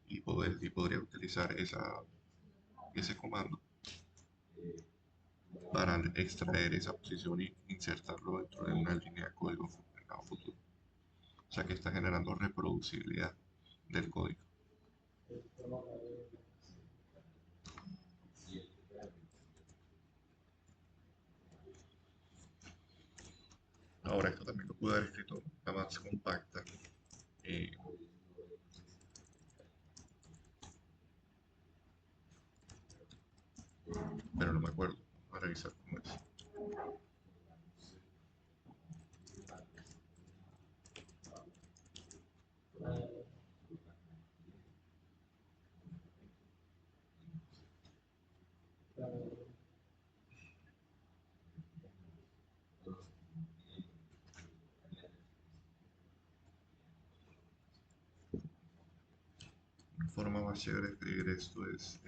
Speaker 1: Y podría utilizar ese comando para extraer esa posición y insertarlo dentro de una línea de código a futuro. O sea que está generando reproducibilidad del código. Ahora esto también lo pude haber escrito más compacta, eh, pero no me acuerdo. Voy a revisar cómo es. Una forma más chévere de escribir esto es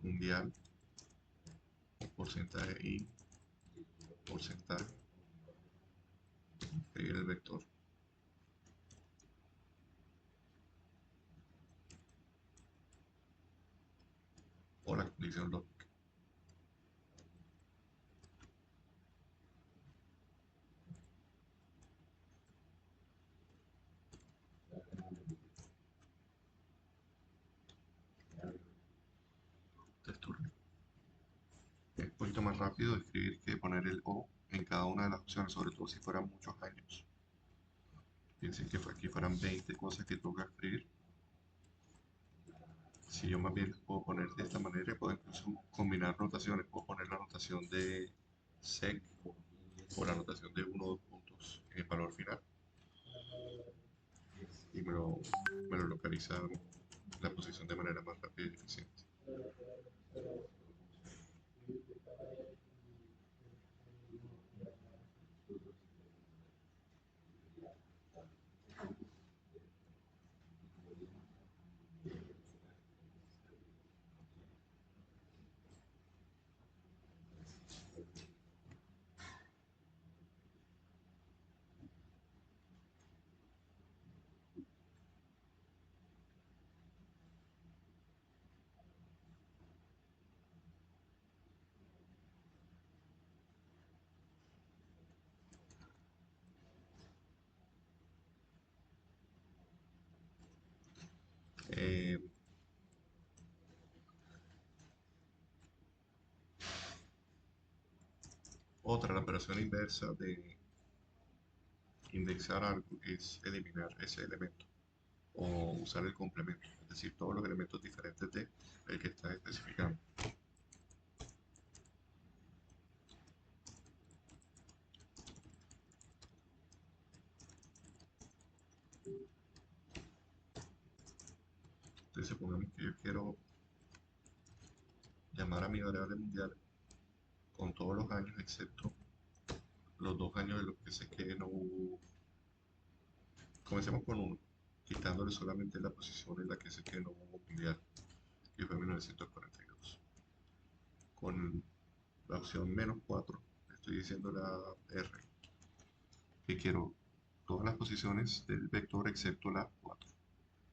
Speaker 1: mundial, porcentaje y porcentaje, escribir el vector. O la condición lógica. Textura. Es un poquito más rápido escribir que poner el O en cada una de las opciones, sobre todo si fueran muchos años. Piensen que aquí fueran 20 cosas que toca escribir. Si yo más bien les puedo poner de esta manera, puedo incluso combinar notaciones. Puedo poner la notación de sec o la notación de uno o dos puntos en el valor final. Y me lo localiza la posición de manera más rápida y eficiente. Eh, la operación inversa de indexar algo es eliminar ese elemento o usar el complemento, es decir, todos los elementos diferentes de el que está especificando. Entonces supongamos que yo quiero llamar a mi variable mundial con todos los años excepto los 2 años de los que sé que no hubo. Comencemos con uno, quitándole solamente la posición en la que sé que no hubo mundial, que fue 1942. Con la opción -4, estoy diciendo la R, que quiero todas las posiciones del vector excepto la 4.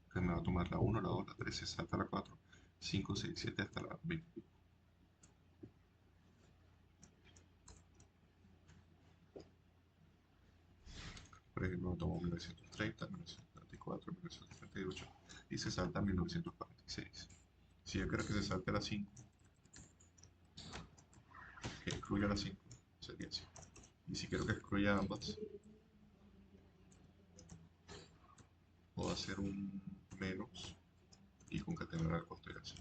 Speaker 1: Entonces me va a tomar la 1, la 2, la 3, se salta la 4, 5, 6, 7 hasta la 20. Por ejemplo, tomo 1930, 1934, 1938 y se salta 1946. Si yo quiero que se salte la 5, que excluya la 5, sería así. Y si quiero que excluya ambas, puedo hacer un menos y concatenar al costo y así.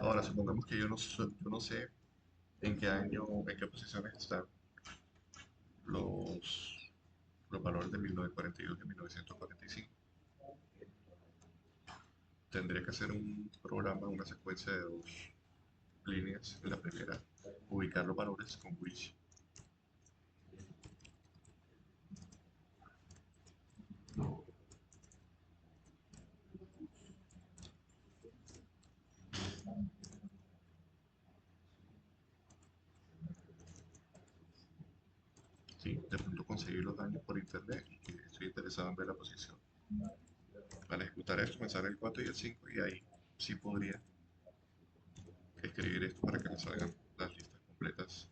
Speaker 1: Ahora, supongamos que yo no sé en qué año, en qué posiciones están los, los valores de 1942 y 1945. Tendría que hacer un programa, una secuencia de 2 líneas. En la primera, ubicar los valores con which. Sí, de pronto conseguir los daños por internet y que estoy interesado en ver la posición. Al ejecutar esto me sale el 4 y el 5 y ahí sí podría escribir esto para que me salgan las listas completas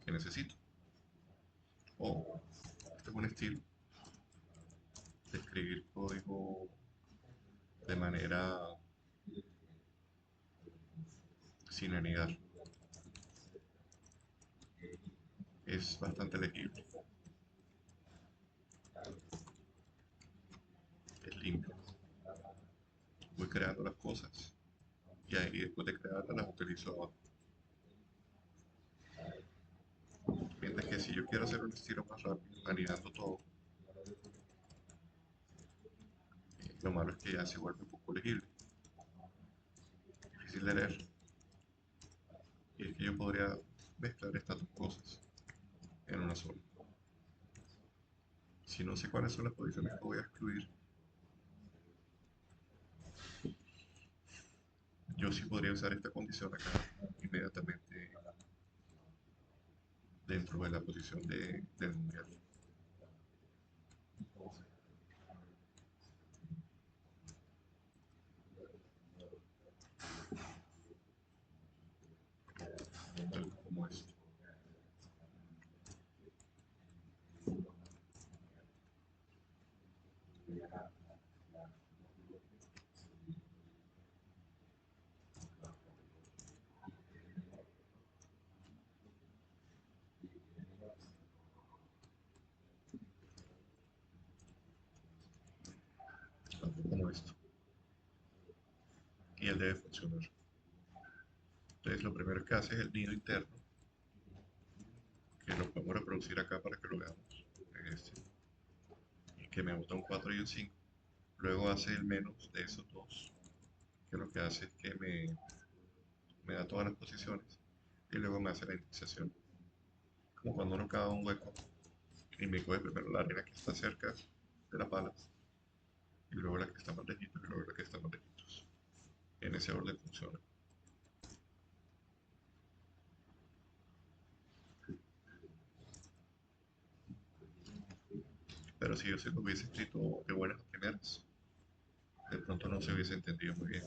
Speaker 1: que necesito. O este es un estilo de escribir código de manera sin anidar. Es bastante legible, es limpio. Voy creando las cosas y ahí después de crearlas las utilizo abajo. Mientras que si yo quiero hacer un estilo más rápido, anidando todo, lo malo es que ya se vuelve un poco legible, difícil de leer. Y es que yo podría mezclar estas dos cosas en una sola. Si no sé cuáles son las posiciones que voy a excluir, yo sí podría usar esta condición acá inmediatamente dentro de la posición del mundial. Algo como esto. Algo como esto. Y él debe funcionar. Entonces lo primero que hace es el nido interno, que lo podemos reproducir acá para que lo veamos. En este, que me bota un 4 y un 5. Luego hace el menos de esos dos, que lo que hace es que me da todas las posiciones y luego me hace la indexación. Como cuando uno cava un hueco y me coge primero la arena que está cerca de las palas y luego la que está más lejitos y luego la que está más lejitos. En ese orden funciona. Pero si yo se lo hubiese escrito de buenas a primeras, de pronto no se hubiese entendido muy bien.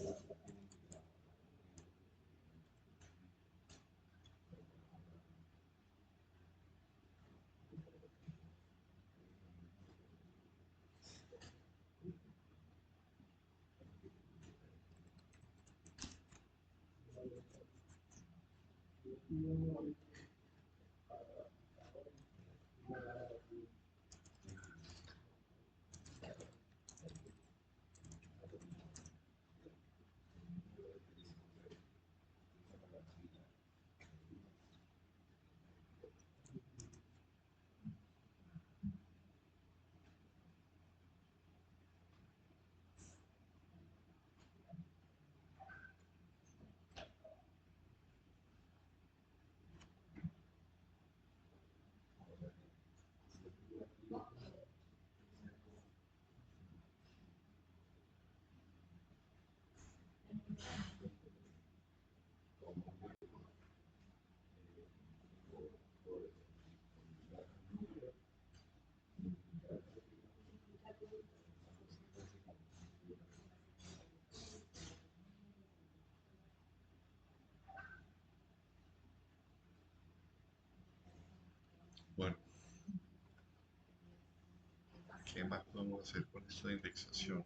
Speaker 1: Bueno, ¿qué más podemos hacer con esto de indexación?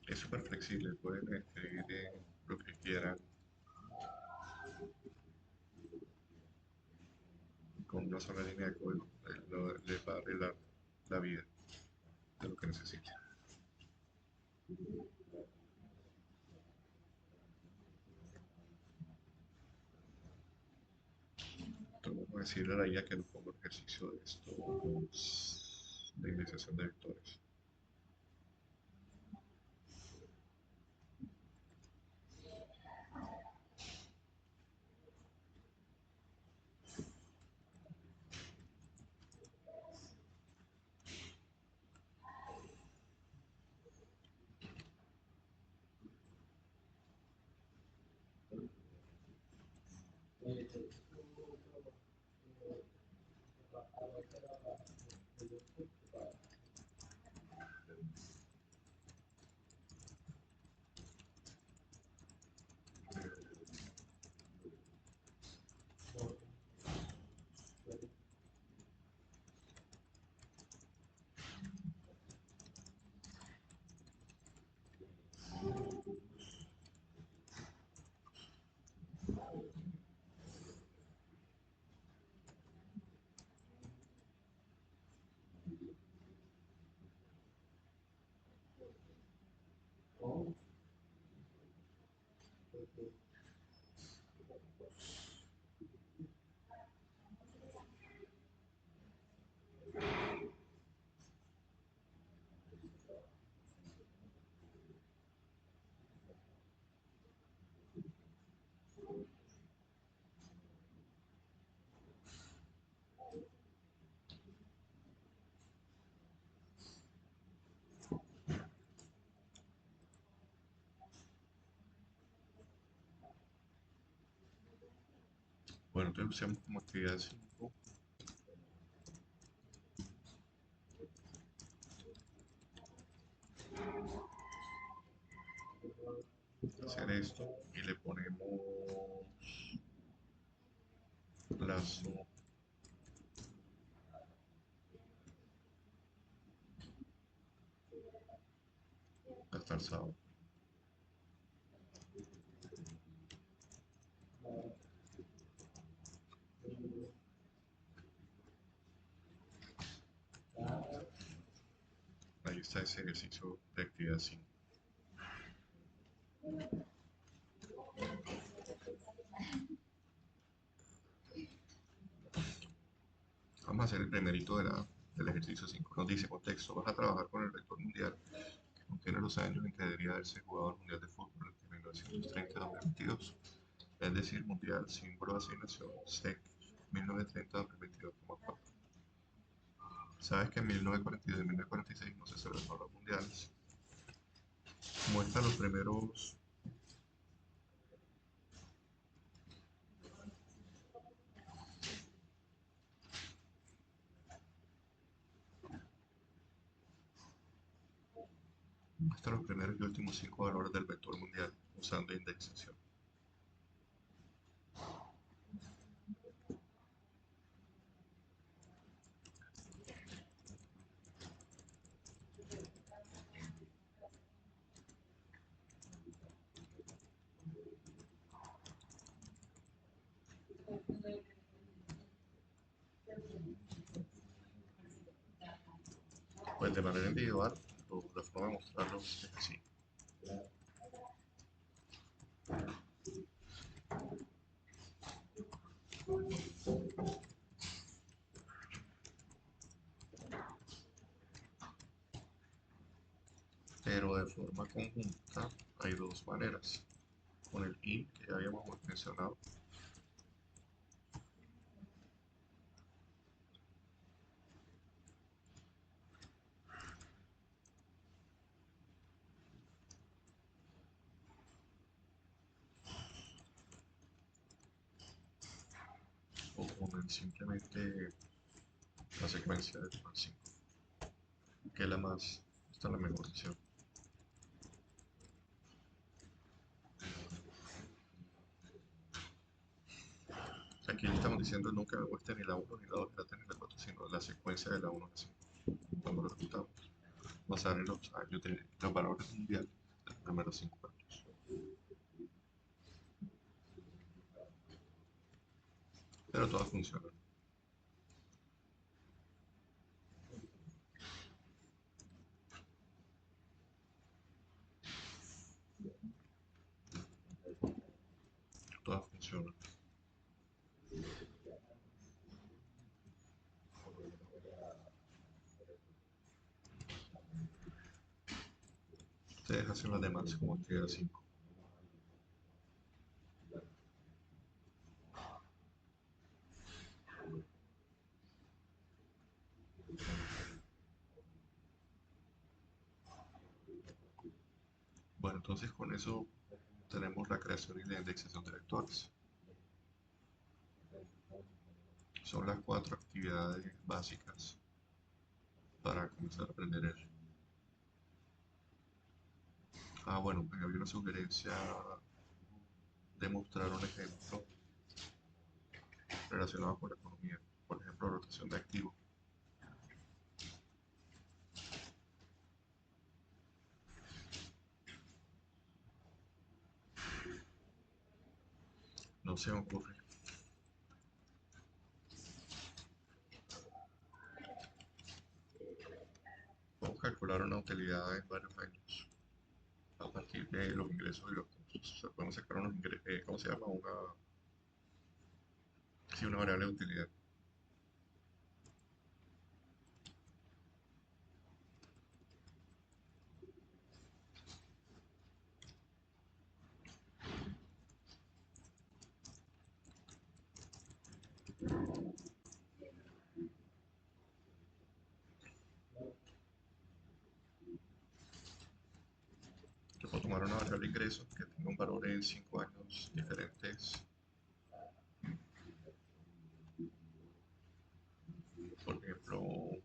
Speaker 1: Es súper flexible, pueden escribir lo que quieran con una sola línea de código. Les va a arreglar la vida de lo que necesiten. Entonces, vamos a decirle a la IA que nos ponga un ejercicio de estos de indexación de vectores. Bueno, entonces usamos como actividad 5 hacer esto y le ponemos plazo hasta el sábado. Ahí está ese ejercicio de actividad 5. Vamos a hacer el primerito del ejercicio 5. Nos dice contexto, vas a trabajar con el vector mundial que contiene los años en que debería haberse jugado el Mundial de Fútbol entre 1930 y 2022. Es decir, Mundial, símbolo de asignación, SEC, 1930-2022,4. Sabes que en 1942 y 1946 no se celebraron los mundiales. Muestra los primeros Muestra los primeros y últimos 5 valores del vector mundial usando indexación. Pues de manera individual, la forma de mostrarlo es así. Pero de forma conjunta hay dos maneras. Con el int que ya habíamos mencionado, o con simplemente la secuencia de 5, que es la más, esta es la mejor opción. Aquí le estamos diciendo no que me muestre ni la 1, ni la 2, ni la 3, ni la 4, sino la secuencia de la 1 a la 5. Cuando lo resultados basar en los años de los valores mundiales de los primeros 5 años. Pero todas funcionan. Todas funcionan. Ustedes hacen las demás como actividad 5. Bueno, entonces con eso tenemos la creación y la indexación de vectores. Son las 4 actividades básicas para comenzar a aprender R. Bueno, pues había una sugerencia de mostrar un ejemplo relacionado con la economía, por ejemplo, rotación de activos. No se me ocurre. Vamos a calcular una utilidad en varios años a partir de los ingresos y los costos. O sea, podemos sacar unos ingresos, ¿cómo se llama? Sí, una variable de utilidad. Yo puedo tomar una variable de ingresos que tenga un valor en 5 años diferentes. Por ejemplo,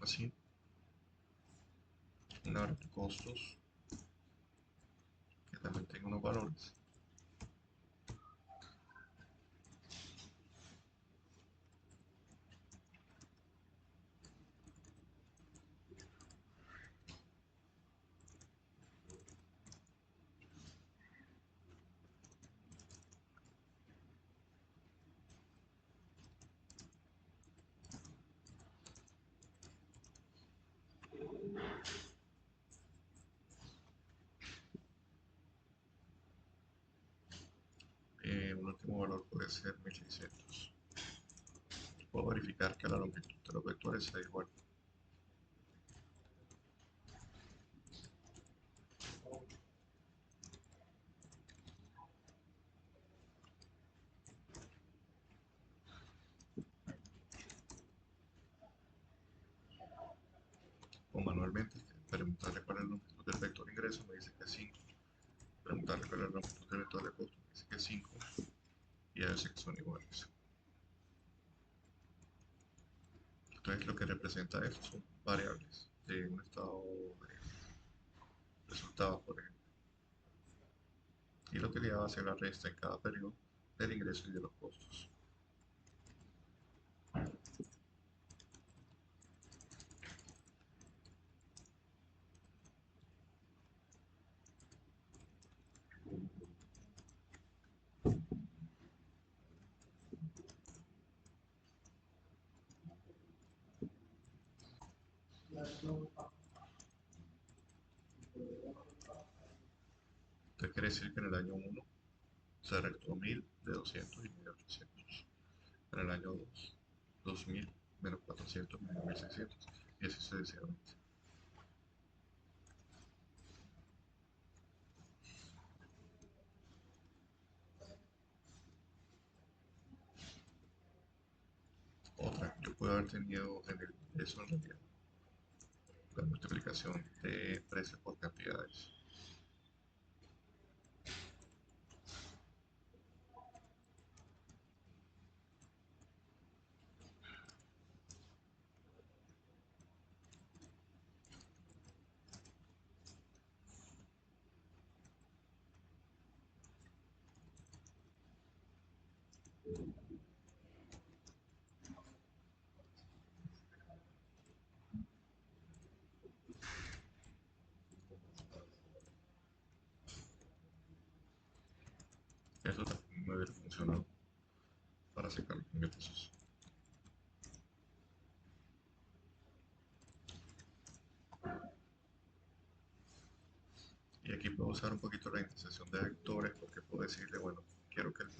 Speaker 1: así, una variable de costos que también tenga unos valores. Un último valor puede ser 1600. Puedo verificar que la longitud de los vectores sea igual. O manualmente, preguntarle cuál es la longitud del vector ingreso, me dice que es 5. preguntarle cuál es la longitud del vector de costos, dice que es 5 y a veces que son iguales. Entonces lo que representa eso son variables de un estado de resultados, por ejemplo. Y la utilidad va a ser la resta en cada periodo del ingreso y de los costos. Entonces quiere decir que en el año 1 se restó 1000 de 200 y 1800. En el año 2, 2000 menos 400 menos 1600 y así sucesivamente. Otra, yo puedo haber tenido en el ingreso en realidad la multiplicación de precios por cantidades. Eso también me hubiera funcionado para sacar los ingresos. Y aquí puedo usar un poquito la indexación de vectores porque puedo decirle, bueno, quiero que en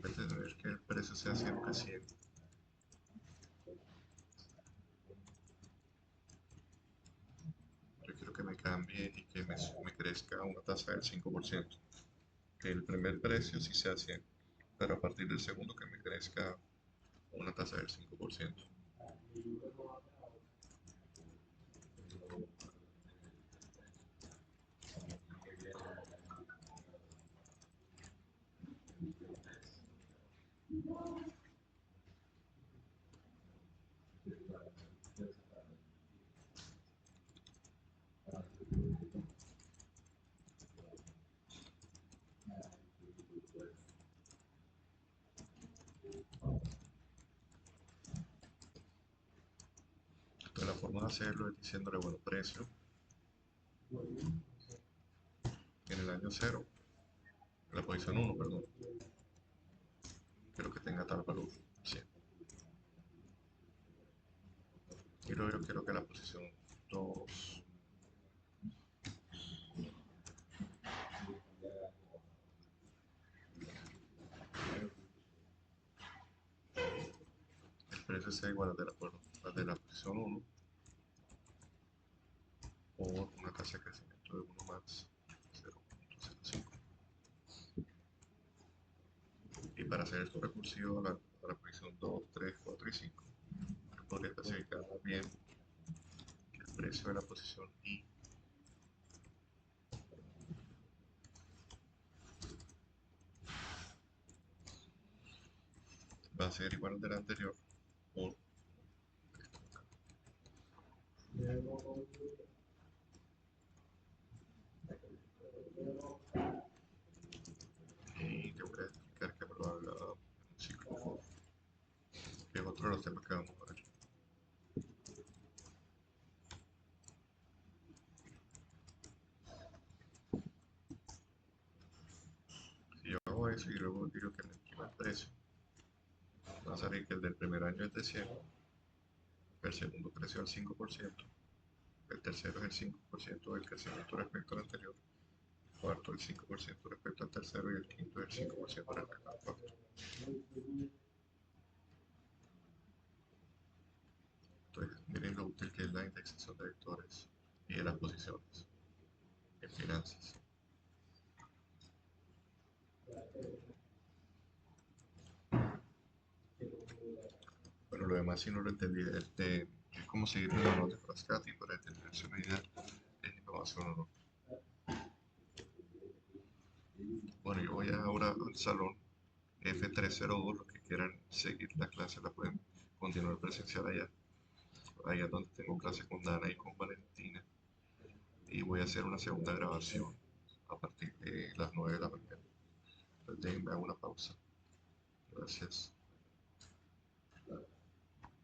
Speaker 1: vez de tener que el precio sea siempre 100, yo quiero que me cambie y que me crezca una tasa del 5%. Que el primer precio sí sea 100, pero a partir del segundo que me crezca una tasa del 5%. Entonces la forma de hacerlo es diciéndole, bueno, precio en el año 0, en la posición 1, perdón, quiero que tenga tal valor, 100. Y luego yo quiero que la posición 2 el precio sea igual al de la posición 1 por una tasa de crecimiento de 1 más 0.05. Y para hacer esto recursivo a la posición 2, 3, 4 y 5, yo podría especificar bien que el precio de la posición I va a ser igual al del anterior por esto acá. Y te voy a explicar que me lo haga en un ciclo for, que es otro de los temas que vamos a ver. Si yo hago eso y luego digo que me estima el precio, va a salir que el del primer año es de 100, el segundo creció al 5%, el tercero es el 5% del crecimiento respecto al anterior, el cuarto el 5% respecto al tercero y el quinto el 5% respecto al cuarto. Entonces, miren lo útil que es la indexación de vectores y de las posiciones en finanzas. Bueno, lo demás demás si no lo entendí, es como seguir una nota Frascati para determinar si una idea es innovación o no. Bueno, yo voy ahora al salón F302, los que quieran seguir la clase la pueden continuar presencial allá, allá donde tengo clase con Dana y con Valentina, y voy a hacer una segunda grabación a partir de las 9 de la mañana. Entonces déjenme hago una pausa. Gracias.